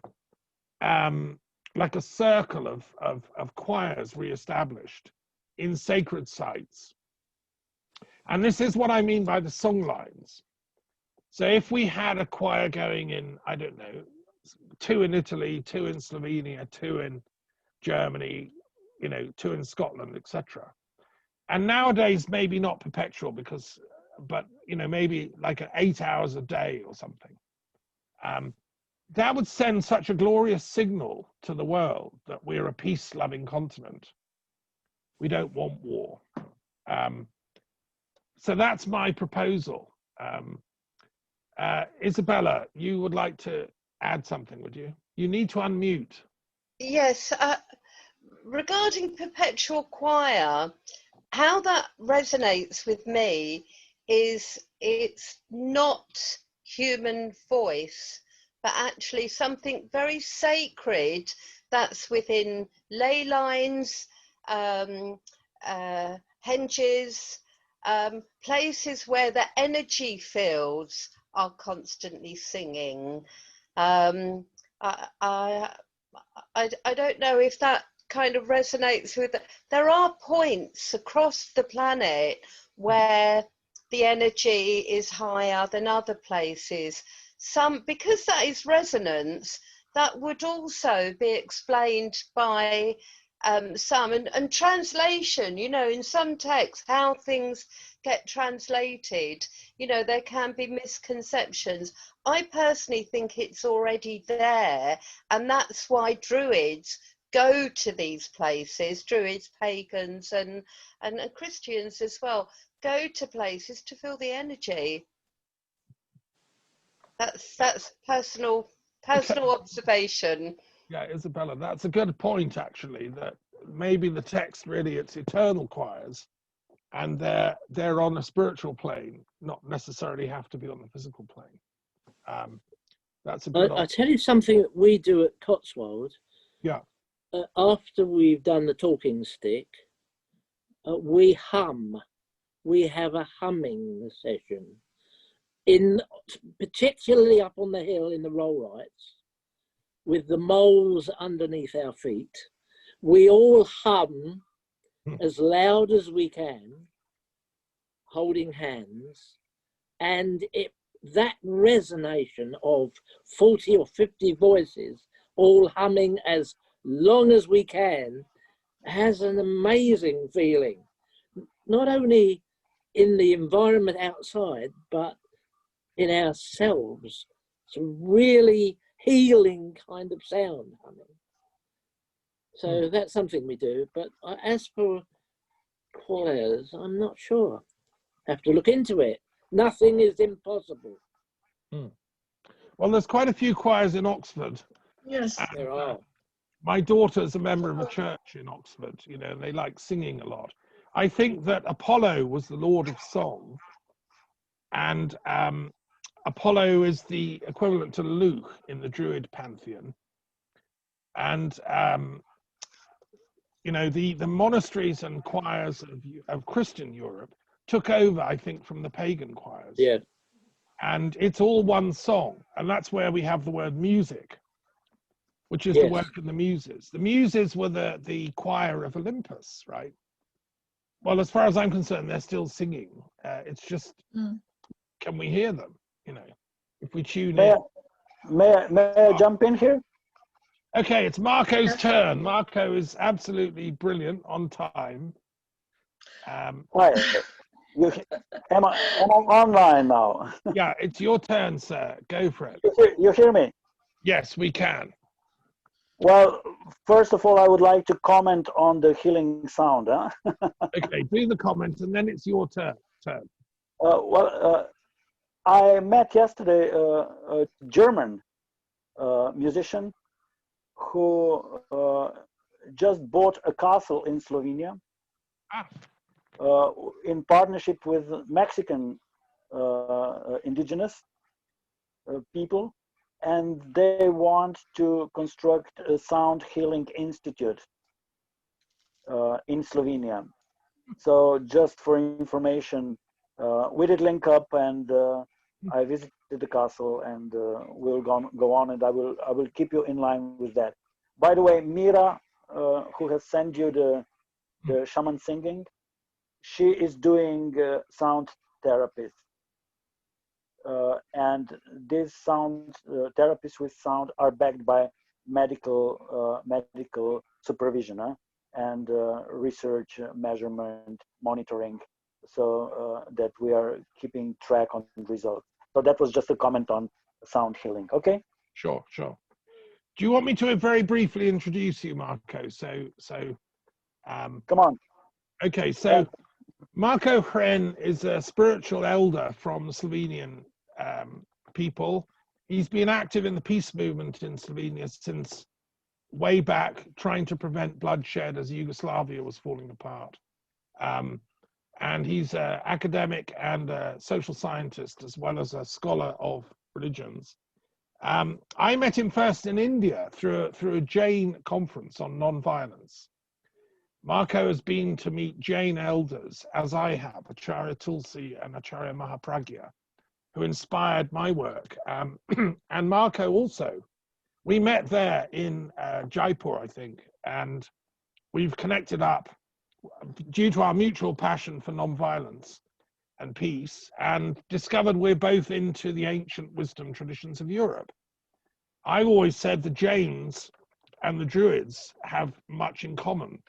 A: like a circle of choirs reestablished in sacred sites? And this is what I mean by the song lines. So if we had a choir going in, I don't know, 2 in Italy, 2 in Slovenia, 2 in Germany, you know, 2 in Scotland, etc. And nowadays, maybe not perpetual because, but, you know, maybe like 8 hours a day or something. That would send such a glorious signal to the world that we're a peace-loving continent. We don't want war. So that's my proposal. Isabella, you would like to add something, would you? You need to unmute.
B: Yes, regarding perpetual choir, how that resonates with me is it's not human voice, but actually something very sacred that's within ley lines, henges, places where the energy fields are constantly singing. I don't know if that kind of resonates with it. There are points across the planet where the energy is higher than other places. Because that is resonance, that would also be explained by some and translation, you know, in some texts, how things get translated, you know, there can be misconceptions. I personally think it's already there, and that's why Druids go to these places, Druids, pagans and Christians as well, go to places to feel the energy. That's personal observation.
A: Yeah, Isabella, that's a good point, actually, that maybe the text really, it's eternal choirs, and they're on a spiritual plane, not necessarily have to be on the physical plane. That's a good
C: I'll tell you something that we do at Cotswold.
A: Yeah.
C: After we've done the talking stick, we hum we have a humming session. Particularly up on the hill in the rollrights, with the moles underneath our feet, we all hum as loud as we can, holding hands, and that resonation of 40 or 50 voices all humming as long as we can has an amazing feeling, not only in the environment outside, but in ourselves. It's a really healing kind of sound humming. So that's something we do. But as for choirs, I'm not sure. Have to look into it. Nothing is impossible.
A: Well, there's quite a few choirs in Oxford.
E: Yes.
C: There are.
A: My daughter's a member of a church in Oxford, you know, and they like singing a lot. I think that Apollo was the Lord of Song, and Apollo is the equivalent to Luke in the Druid pantheon. And, you know, the monasteries and choirs of Christian Europe took over, I think, from the pagan choirs.
C: Yeah.
A: And it's all one song. And that's where we have the word music, which is
C: Yes.
A: the work of the Muses. The Muses were the choir of Olympus, right? Well, as far as I'm concerned, they're still singing. It's just, can we hear them? You know, if we tune in.
F: May I jump in here?
A: Okay, it's Marko's turn. Marko is absolutely brilliant, on time.
F: Hi. Am I online now?
A: Yeah, it's your turn, sir. Go for it.
F: You hear me?
A: Yes, we can.
F: Well, first of all, I would like to comment on the healing sound. Huh?
A: Okay, do the comment, and then it's your turn.
F: I met yesterday a German musician who just bought a castle in Slovenia in partnership with Mexican indigenous people, and they want to construct a sound healing institute in Slovenia. So just for information, we did link up, and I visited the castle, and we'll go on, and I will keep you in line with that. By the way, Mira, who has sent you the shaman singing, she is doing sound therapist. And these sound therapists with sound are backed by medical supervision and research, measurement, monitoring, so that we are keeping track on results. So that was just a comment on sound healing. Okay.
A: Sure. Do you want me to very briefly introduce you, Marko?
F: Come on.
A: Okay, so Marko Hren is a spiritual elder from the Slovenian people. He's been active in the peace movement in Slovenia since way back, trying to prevent bloodshed as Yugoslavia was falling apart. And he's an academic and a social scientist, as well as a scholar of religions. I met him first in India through a Jain conference on non-violence. Marko has been to meet Jain elders, as I have, Acharya Tulsi and Acharya Mahapragya, who inspired my work. And Marko also, we met there in Jaipur, I think, and we've connected up due to our mutual passion for non-violence and peace, and discovered we're both into the ancient wisdom traditions of Europe. I've always said the Jains and the Druids have much in common,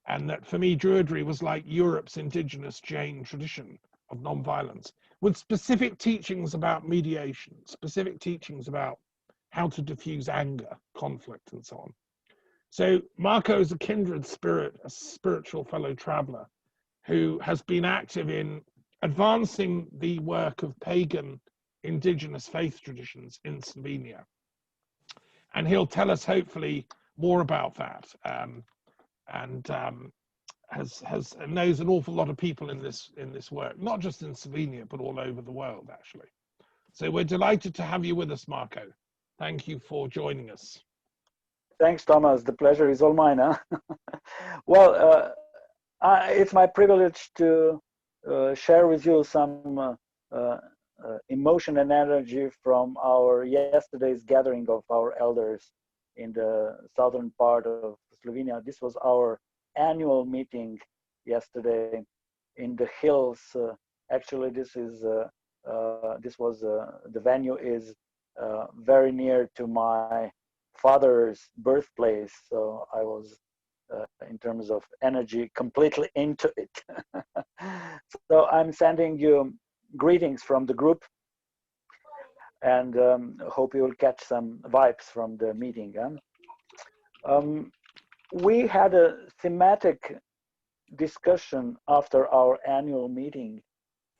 A: and that for me, Druidry was like Europe's indigenous Jain tradition of non-violence, with specific teachings about mediation, specific teachings about how to diffuse anger, conflict, and so on. So Marko is a kindred spirit, a spiritual fellow traveler who has been active in advancing the work of pagan indigenous faith traditions in Slovenia. And he'll tell us hopefully more about that, and knows an awful lot of people in this work, not just in Slovenia, but all over the world, actually. So we're delighted to have you with us, Marko. Thank you for joining us.
F: Thanks, Thomas. The pleasure is all mine. Huh? Well, it's my privilege to share with you some emotion and energy from our yesterday's gathering of our elders in the southern part of Slovenia. This was our annual meeting yesterday in the hills. Actually, this is the venue is very near to my father's birthplace, so I was in terms of energy completely into it. So I'm sending you greetings from the group, and hope you will catch some vibes from the meeting. We had a thematic discussion after our annual meeting,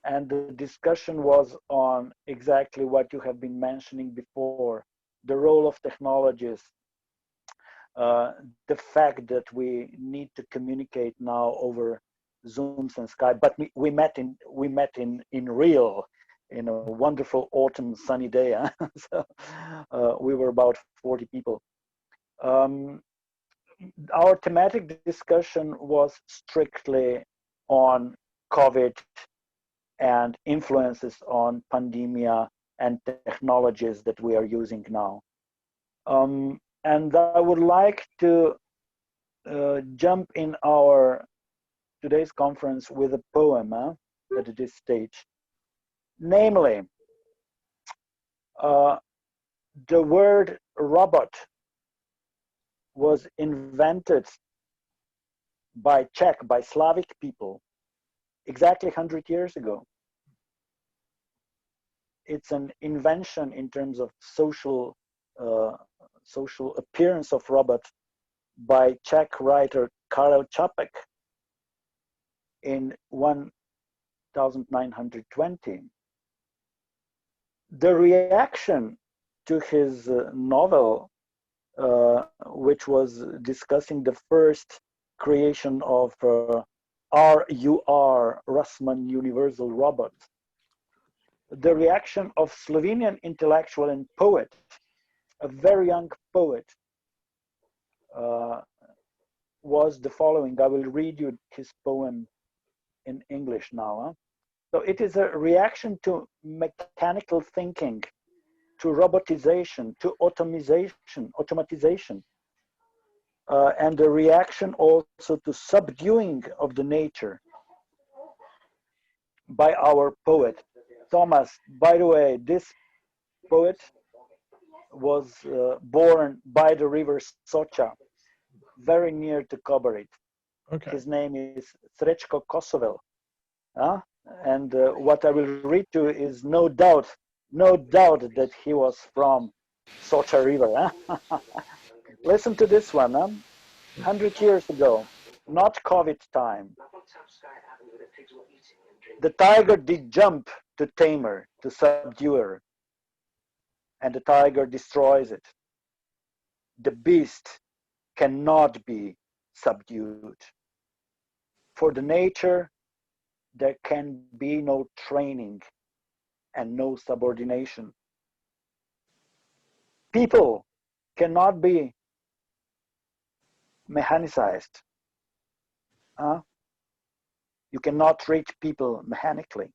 F: and the discussion was on exactly what you have been mentioning before, the role of technologies, the fact that we need to communicate now over Zooms and Skype, but we met in real, in a wonderful autumn sunny day. Huh? So we were about 40 people. Our thematic discussion was strictly on COVID and influences on pandemia and technologies that we are using now. And I would like to jump in our today's conference with a poem at this stage. Namely, the word robot was invented by Slavic people exactly 100 years ago. It's an invention in terms of social appearance of robot by Czech writer Karel Čapek in 1920. The reaction to his novel, which was discussing the first creation of RUR, Russman Universal Robot, the reaction of Slovenian intellectual and poet, a very young poet, was the following. I will read you his poem in English now. So it is a reaction to mechanical thinking, to robotization, to automatization, and a reaction also to subduing of the nature by our poet. Thomas, by the way, this poet was born by the river Soča, very near to Kobarid.
A: Okay.
F: His name is Srečko Kosovel. And what I will read to is no doubt that he was from Soča River. Listen to this one. 100 years ago, not COVID time. The tiger did jump to tame her, to subdue her, and the tiger destroys it. The beast cannot be subdued. For the nature, there can be no training and no subordination. People cannot be mechanicized. You cannot treat people mechanically.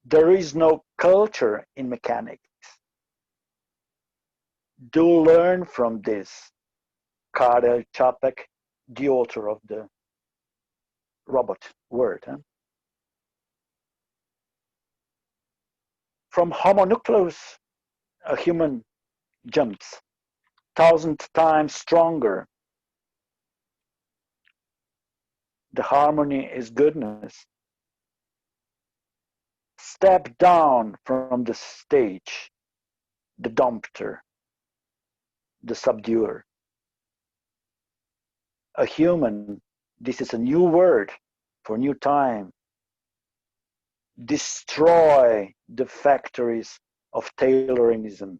F: There is no culture in mechanics. Do learn from this. Karel Čapek, the author of the robot word. From Homo nucleus, a human jumps 1,000 times stronger. The harmony is goodness. Step down from the stage, the dompter, the subduer. A human, this is a new word for new time. Destroy the factories of Taylorism.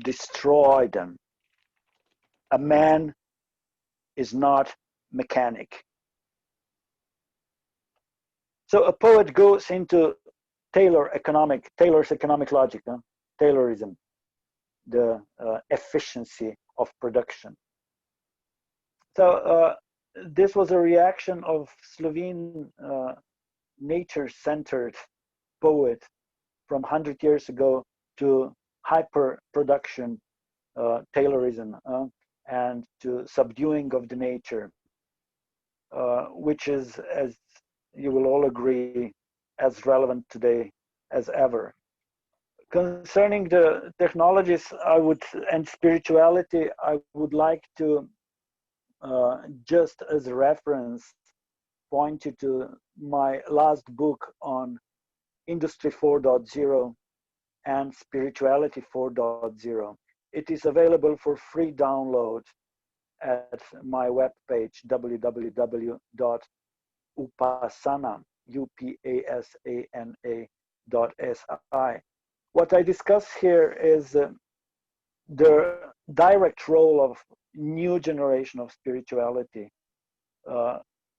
F: Destroy them. A man is not mechanic. So a poet goes into Taylor's economic logic, Taylorism, the efficiency of production. So this was a reaction of Slovene nature-centered poet from 100 years ago to hyper-production, Taylorism, and to subduing of the nature, which is, as you will all agree, as relevant today as ever. Concerning the technologies and spirituality, I would like to just as a reference point you to my last book on Industry 4.0 and Spirituality 4.0. It is available for free download at my webpage, www.upasana.si. What I discuss here is the direct role of new generation of spirituality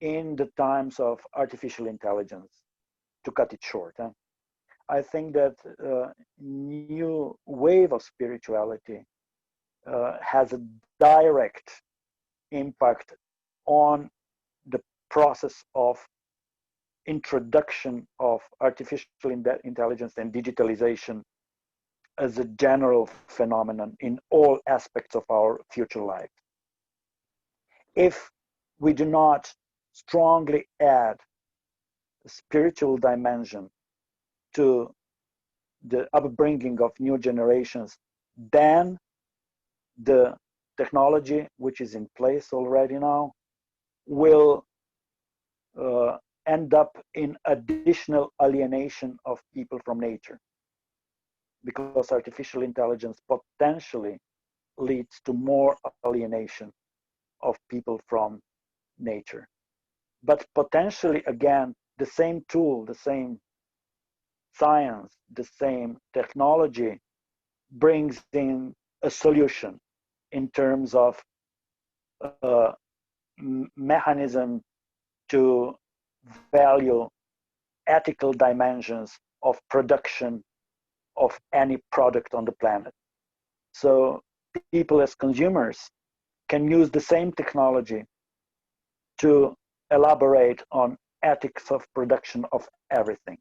F: in the times of artificial intelligence, to cut it short. I think that new wave of spirituality has a direct impact on the process of introduction of artificial intelligence and digitalization as a general phenomenon in all aspects of our future life. If we do not strongly add a spiritual dimension to the upbringing of new generations, then the technology, which is in place already now, will end up in additional alienation of people from nature, because artificial intelligence potentially leads to more alienation of people from nature. But potentially, again, the same tool, the same science, the same technology brings in a solution in terms of mechanism to value ethical dimensions of production of any product on the planet. So people as consumers can use the same technology to elaborate on ethics of production of everything.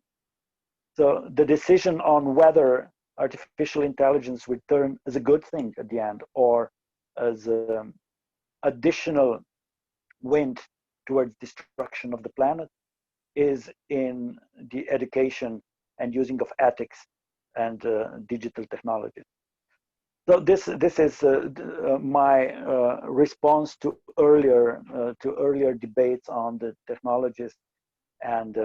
F: So the decision on whether artificial intelligence will turn as a good thing at the end or as additional wind towards destruction of the planet is in the education and using of ethics and digital technologies. So this is my response to earlier debates on the technologies and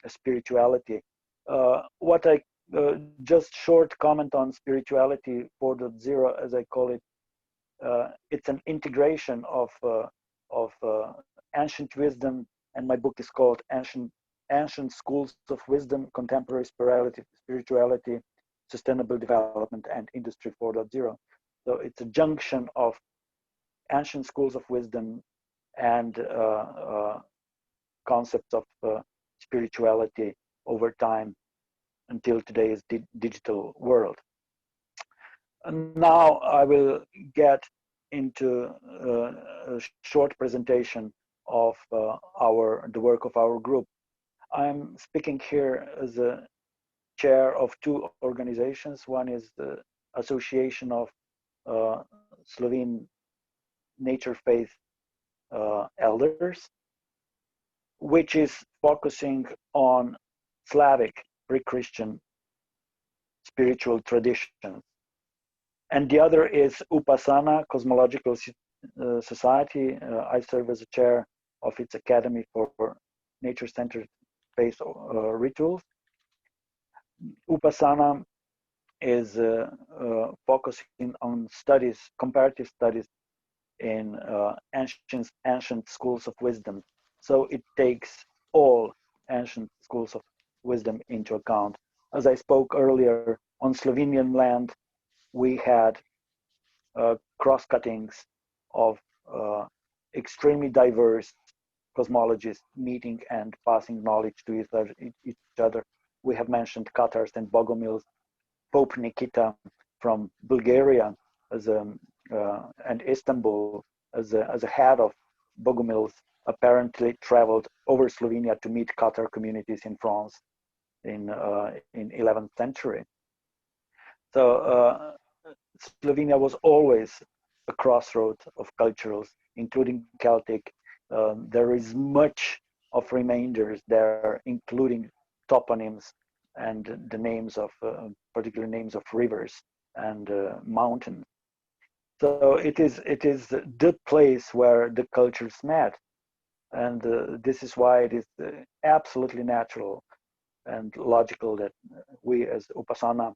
F: spirituality. What I just short comment on spirituality 4.0, as I call it, it's an integration of ancient wisdom, and my book is called Ancient Schools of Wisdom, Contemporary Spirituality, Sustainable Development, and Industry 4.0. So it's a junction of ancient schools of wisdom and concepts of spirituality over time until today's digital world. And now I will get into a short presentation of the work of our group. I'm speaking here as a chair of two organizations. One is the Association of Slovene Nature Faith Elders, which is focusing on Slavic pre-Christian spiritual traditions. And the other is Upasena Cosmological Society. I serve as a chair of its Academy for Nature-Centered Faith Rituals. Upasena is focusing on studies, comparative studies in ancient schools of wisdom. So it takes all ancient schools of wisdom into account. As I spoke earlier, on Slovenian land, we had cross-cuttings of extremely diverse cosmologies meeting and passing knowledge to each other. We have mentioned Katars and Bogomils, Pope Nikita from Bulgaria and Istanbul as a head of Bogomils apparently traveled over Slovenia to meet Cathar communities in France in 11th century. So Slovenia was always a crossroads of cultures, including Celtic. There is much of remainders there, including toponyms and the names of particular names of rivers and mountains. So it is the place where the cultures met, and this is why it is absolutely natural and logical that we as Upasena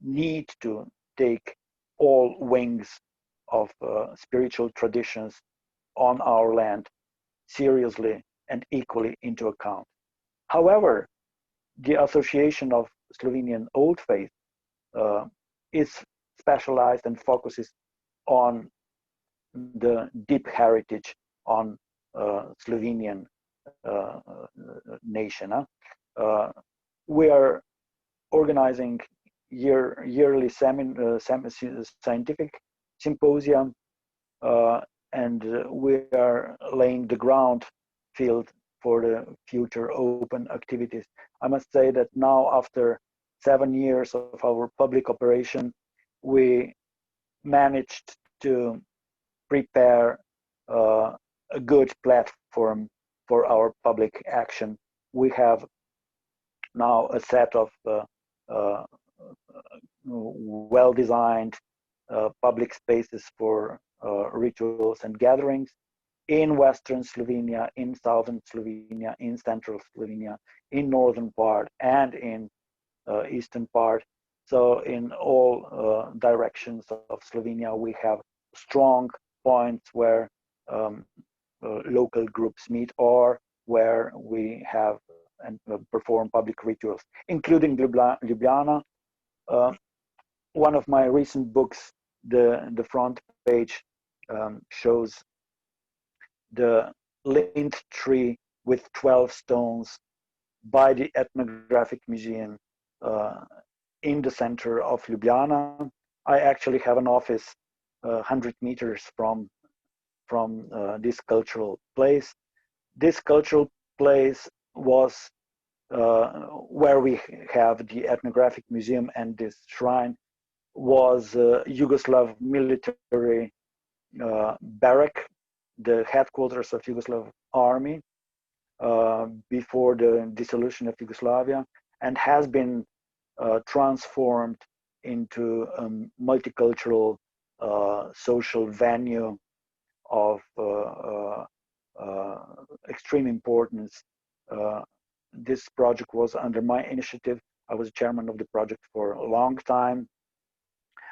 F: need to take all wings of spiritual traditions on our land seriously and equally into account. However, the Association of Slovenian Old Faith is specialized and focuses on the deep heritage on Slovenian nation. We are organizing yearly scientific symposium, and we are laying the ground field for the future open activities. I must say that now, after 7 years of our public operation, we managed to prepare a good platform for our public action. We have now a set of well-designed public spaces for rituals and gatherings in Western Slovenia, in Southern Slovenia, in Central Slovenia, in Northern part, and in Eastern part. So in all directions of Slovenia, we have strong points where local groups meet, or where we have and perform public rituals, including Ljubljana. One of my recent books, the front page shows the lint tree with 12 stones by the Ethnographic Museum in the center of Ljubljana. I actually have an office 100 meters from this cultural place. This cultural place was where we have the Ethnographic Museum, and this shrine was Yugoslav military barrack, the headquarters of Yugoslav army before the dissolution of Yugoslavia, and has been transformed into a multicultural social venue of extreme importance. This project was under my initiative. I was chairman of the project for a long time.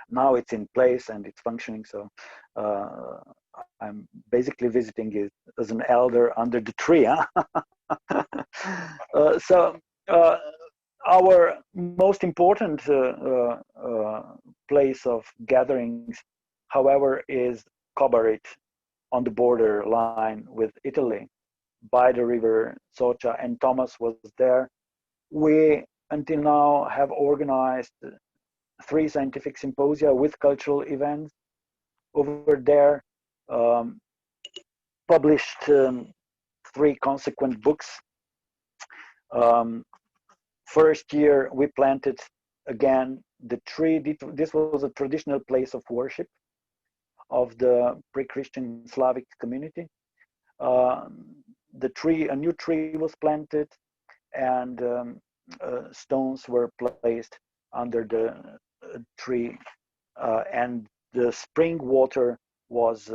F: Now it's in place and it's functioning, so I'm basically visiting it as an elder under the tree. Huh? So our most important place of gatherings, however, is Kobarid, on the border line with Italy, by the river Socha, and Thomas was there. We until now have organized 3 scientific symposia with cultural events over there, published 3 consequent books. First year we planted again the tree. This was a traditional place of worship of the pre-Christian Slavic community. The tree, a new tree was planted, and stones were placed under the tree, and the spring water was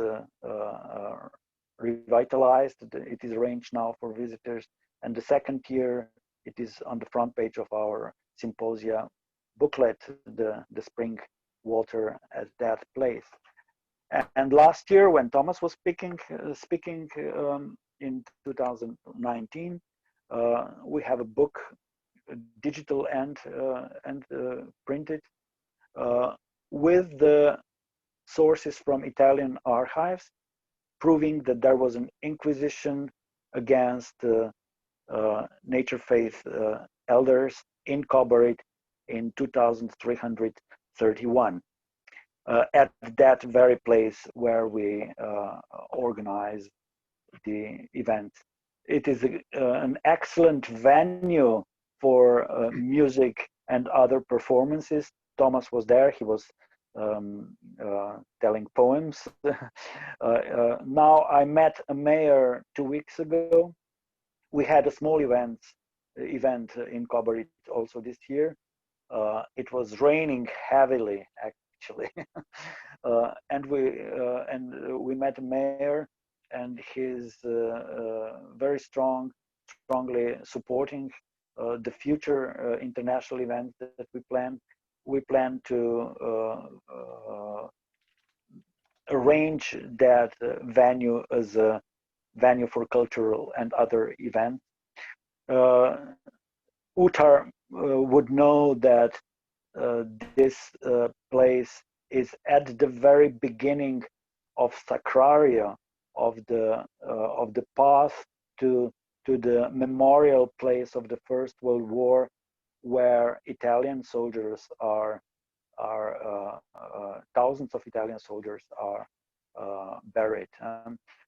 F: revitalized. It is arranged now for visitors, and the second year it is on the front page of our symposia booklet, the spring water at that place. And last year, when Thomas was speaking in 2019, we have a book, digital and printed, with the sources from Italian archives, proving that there was an inquisition against nature faith elders in Kobarid in 2331. at that very place where we organize the event. It is an excellent venue for music and other performances. Thomas was there. He was telling poems. Now I met a mayor 2 weeks ago. We had a small event in Kabarit also this year. It was raining heavily, actually, and we met a mayor, and he's very strongly supporting the future international event that we plan. We plan to arrange that venue as a venue for cultural and other events. Utar would know that this place is at the very beginning of Sacraria, of the path to the memorial place of the First World War, where Italian soldiers are thousands of Italian soldiers are buried.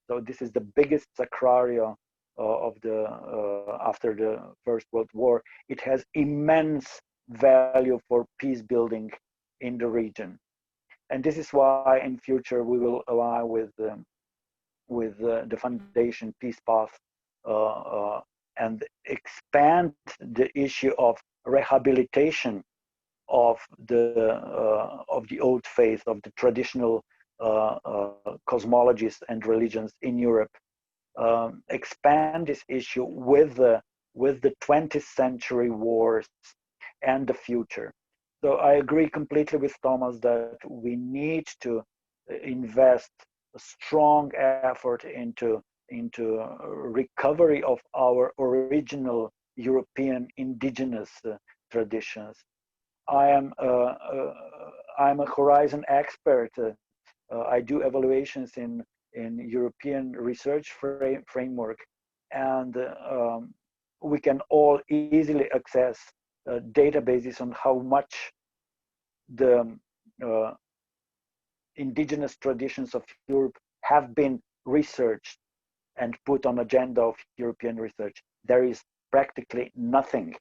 F: So this is the biggest Sacraria of the after the First World War. It has immense value for peace building in the region, and this is why in future we will ally with the foundation Peace Path and expand the issue of rehabilitation of the old faith, of the traditional cosmologies and religions in Europe. Expand this issue with the 20th century wars and the future. So I agree completely with Thomas that we need to invest a strong effort into recovery of our original European indigenous traditions. I'm a Horizon expert. I do evaluations in European research framework, and we can all easily access databases on how much the indigenous traditions of Europe have been researched and put on agenda of European research. There is practically nothing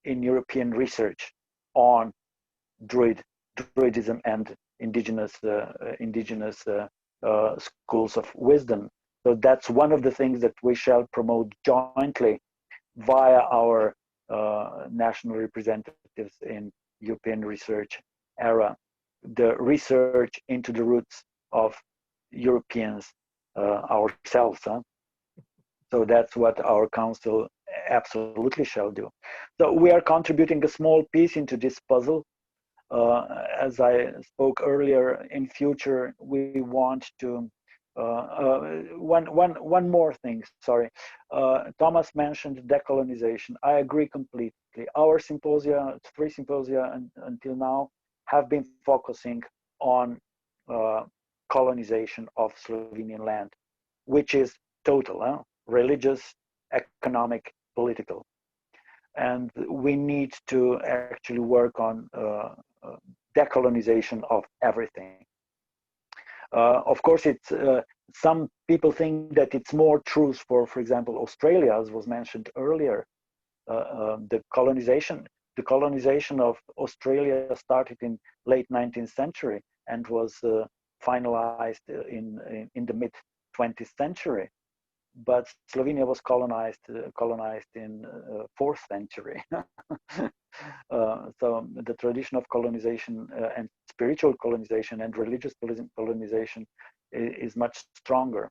F: in European research on Druidism and indigenous schools of wisdom. So that's one of the things that we shall promote jointly via our national representatives in European research era, the research into the roots of Europeans ourselves. So that's what our council absolutely shall do. So we are contributing a small piece into this puzzle. As I spoke earlier, in future we want to one more thing. Sorry, Thomas mentioned decolonization. I agree completely. Our symposia, 3 symposia until now, have been focusing on colonization of Slovenian land, which is total, religious, economic, political. And we need to actually work on decolonization of everything. Of course, it's some people think that it's more true for example, Australia, as was mentioned earlier. The colonization of Australia started in late 19th century and was finalized in the mid 20th century. But Slovenia was colonized in 4th century. So the tradition of colonization and spiritual colonization and religious colonization is much stronger.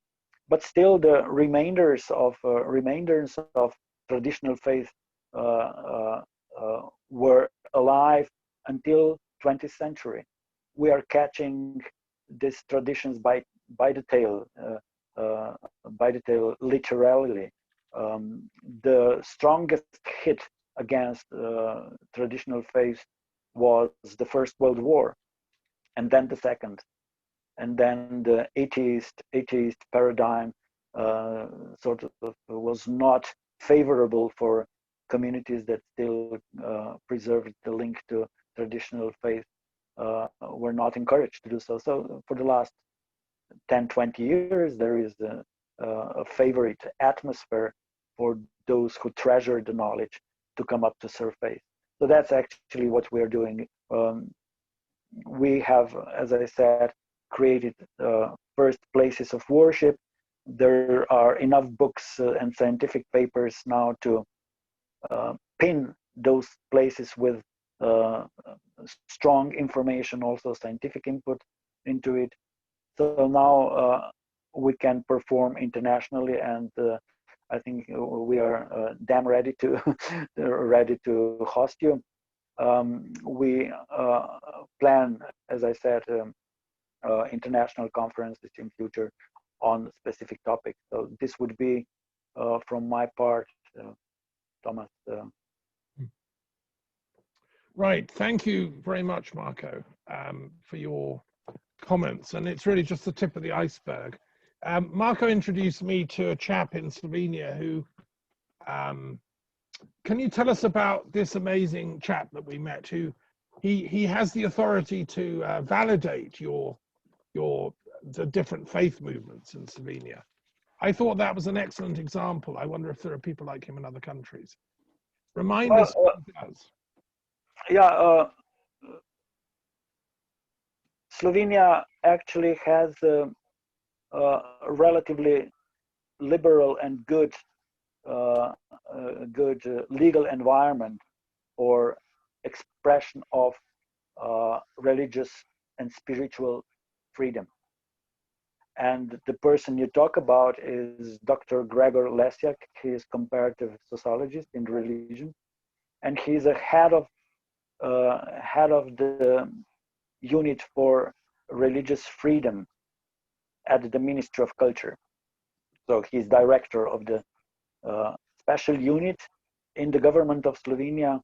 F: But still, the remainders of traditional faith were alive until 20th century. We are catching these traditions by the tail. Literally. The strongest hit against traditional faith was the First World War, and then the Second, and then the atheist paradigm sort of was not favorable for communities that still preserved the link to traditional faith. were not encouraged to do so. So for the last 10-20 years, there is a favorite atmosphere for those who treasure the knowledge to come up to surface. So that's actually what we're doing. We have, as I said, created first places of worship. There are enough books and scientific papers now to pin those places with strong information, also scientific input into it. So now we can perform internationally, and I think we are damn ready to host you. We plan, as I said, international conferences in future on specific topics. So this would be from my part, Thomas.
A: Right, thank you very much, Marko, for your comments, and it's really just the tip of the iceberg. Marko introduced me to a chap in Slovenia who, can you tell us about this amazing chap that we met, who he has the authority to validate the different faith movements in Slovenia. I thought that was an excellent example. I wonder if there are people like him in other countries. Remind us what he does.
F: Yeah, Slovenia actually has a relatively liberal and good legal environment for expression of religious and spiritual freedom. And the person you talk about is Dr. Gregor Lesjak. He is comparative sociologist in religion, and he's a head of the unit for religious freedom at the Ministry of Culture. So he's director of the special unit in the government of Slovenia,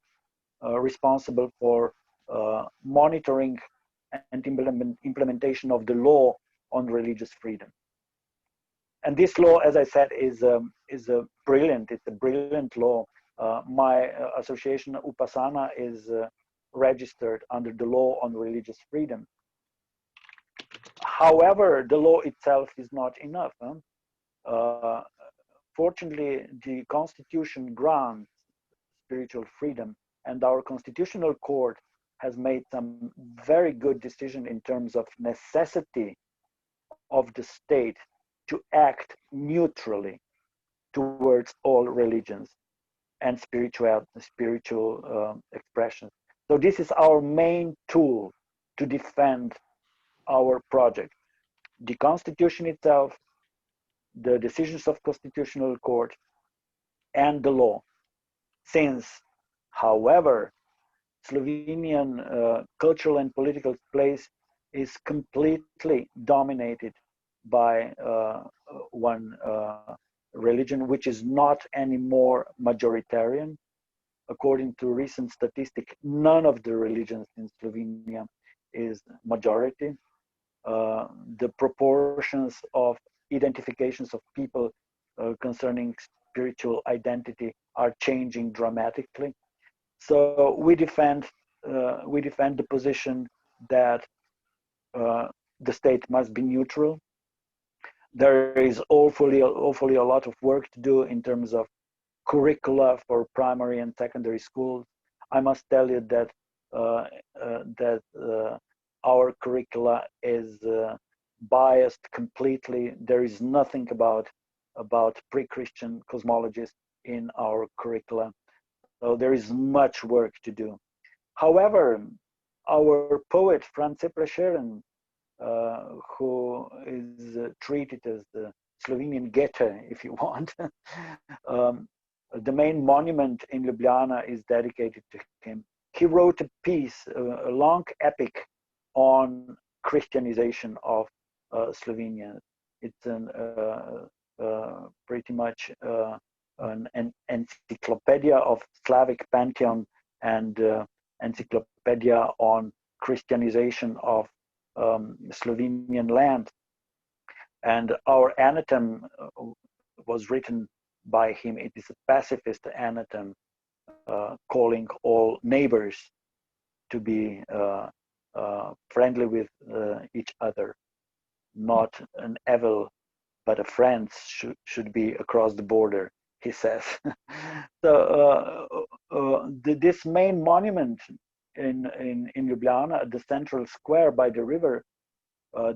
F: responsible for monitoring and implementation of the law on religious freedom. And this law, as I said, is a brilliant. It's a brilliant law. My association Upasena is registered under the law on religious freedom. However, the law itself is not enough. Fortunately, the Constitution grants spiritual freedom, and our Constitutional Court has made some very good decision in terms of necessity of the state to act neutrally towards all religions and spiritual expressions. So this is our main tool to defend our project. The Constitution itself, the decisions of Constitutional Court, and the law. Since, however, Slovenian cultural and political place is completely dominated by one religion, which is not anymore majoritarian. According to recent statistic, none of the religions in Slovenia is majority. The proportions of identifications of people concerning spiritual identity are changing dramatically. So we defend the position that the state must be neutral. There is awfully a lot of work to do in terms of curricula for primary and secondary schools. I must tell you that our curricula is biased completely. There is nothing about pre-Christian cosmologies in our curricula. So there is much work to do. However, our poet Franz Hren, who is treated as the Slovenian Goethe, if you want, the main monument in Ljubljana is dedicated to him. He wrote a piece, a long epic on Christianization of Slovenia. It's pretty much an encyclopedia of Slavic pantheon and encyclopedia on Christianization of Slovenian land. And our anatheme was written by him. It is a pacifist anatheme calling all neighbors to be friendly with each other, not an evil, but a friend should be across the border, he says. So this main monument in Ljubljana at the central square by the river,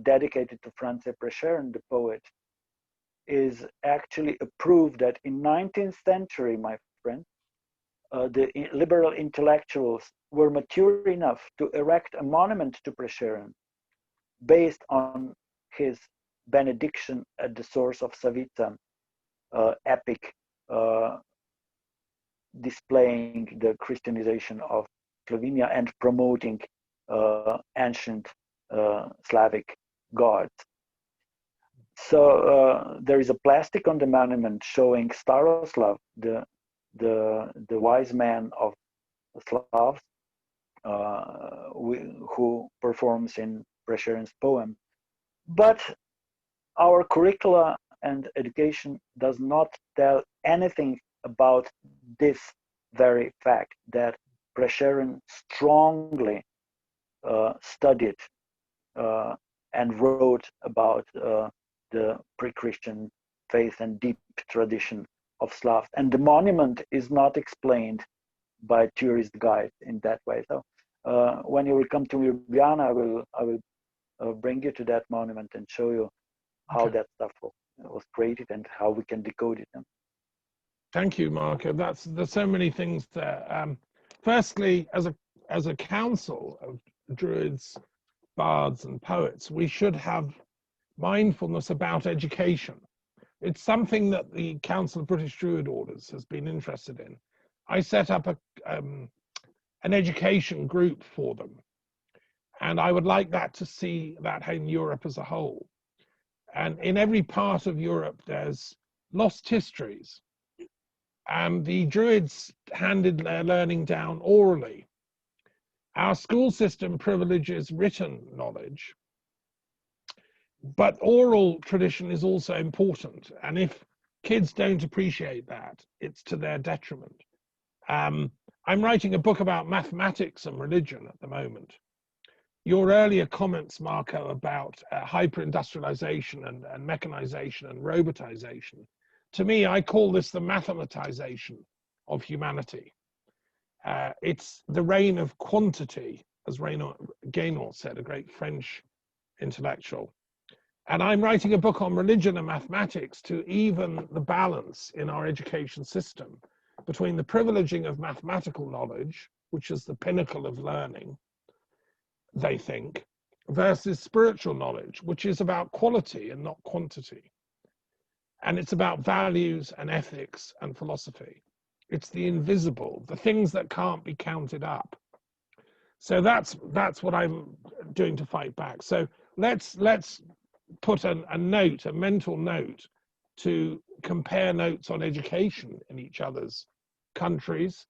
F: dedicated to Franz Prešeren, the poet, is actually a proof that in 19th century, my friend, the liberal intellectuals were mature enough to erect a monument to Prešeren based on his benediction at the source of Savica, epic displaying the Christianization of Slovenia and promoting ancient Slavic gods. So there is a plastic on the monument showing Staroslav, the wise man of the Slavs, who performs in Prešeren's poem. But our curricula and education does not tell anything about this very fact, that Prešeren strongly studied and wrote about the pre-Christian faith and deep tradition of Slavs. And the monument is not explained by tourist guides in that way. So when you will come to Ljubljana, I will bring you to that monument and show you how that stuff was created and how we can decode it.
A: Thank you, Marko. There's so many things there. Firstly, as a council of Druids, Bards, and poets, we should have mindfulness about education. It's something that the Council of British Druid Orders has been interested in. I set up an education group for them, and I would like that to see that in Europe as a whole. And in every part of Europe, there's lost histories. And the Druids handed their learning down orally. Our school system privileges written knowledge, but oral tradition is also important. And if kids don't appreciate that, it's to their detriment. I'm writing a book about mathematics and religion at the moment. Your earlier comments, Marko, about hyper-industrialization and mechanization and robotization, to me, I call this the mathematization of humanity. It's the reign of quantity, as Guénon said, a great French intellectual. And I'm writing a book on religion and mathematics to even the balance in our education system between the privileging of mathematical knowledge, which is the pinnacle of learning, they think, versus spiritual knowledge, which is about quality and not quantity. And it's about values and ethics and philosophy. It's the invisible, the things that can't be counted up. So that's what I'm doing to fight back. So let's put a note, a mental note, to compare notes on education in each other's countries.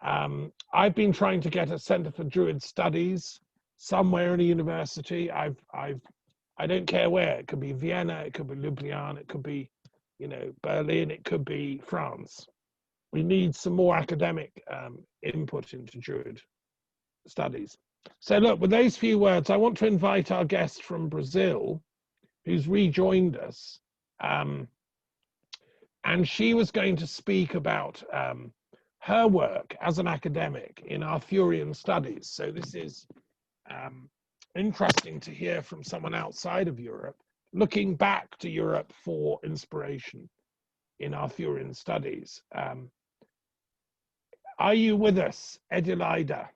A: I've been trying to get a Center for Druid Studies somewhere in a university. I don't care where. It could be Vienna, it could be Ljubljana, it could be, Berlin, it could be France. We need some more academic input into Druid studies. So look, with those few words, I want to invite our guest from Brazil, who's rejoined us. And she was going to speak about her work as an academic in Arthurian studies. So this is interesting to hear from someone outside of Europe, looking back to Europe for inspiration in Arthurian studies. Are you with us, Edilida?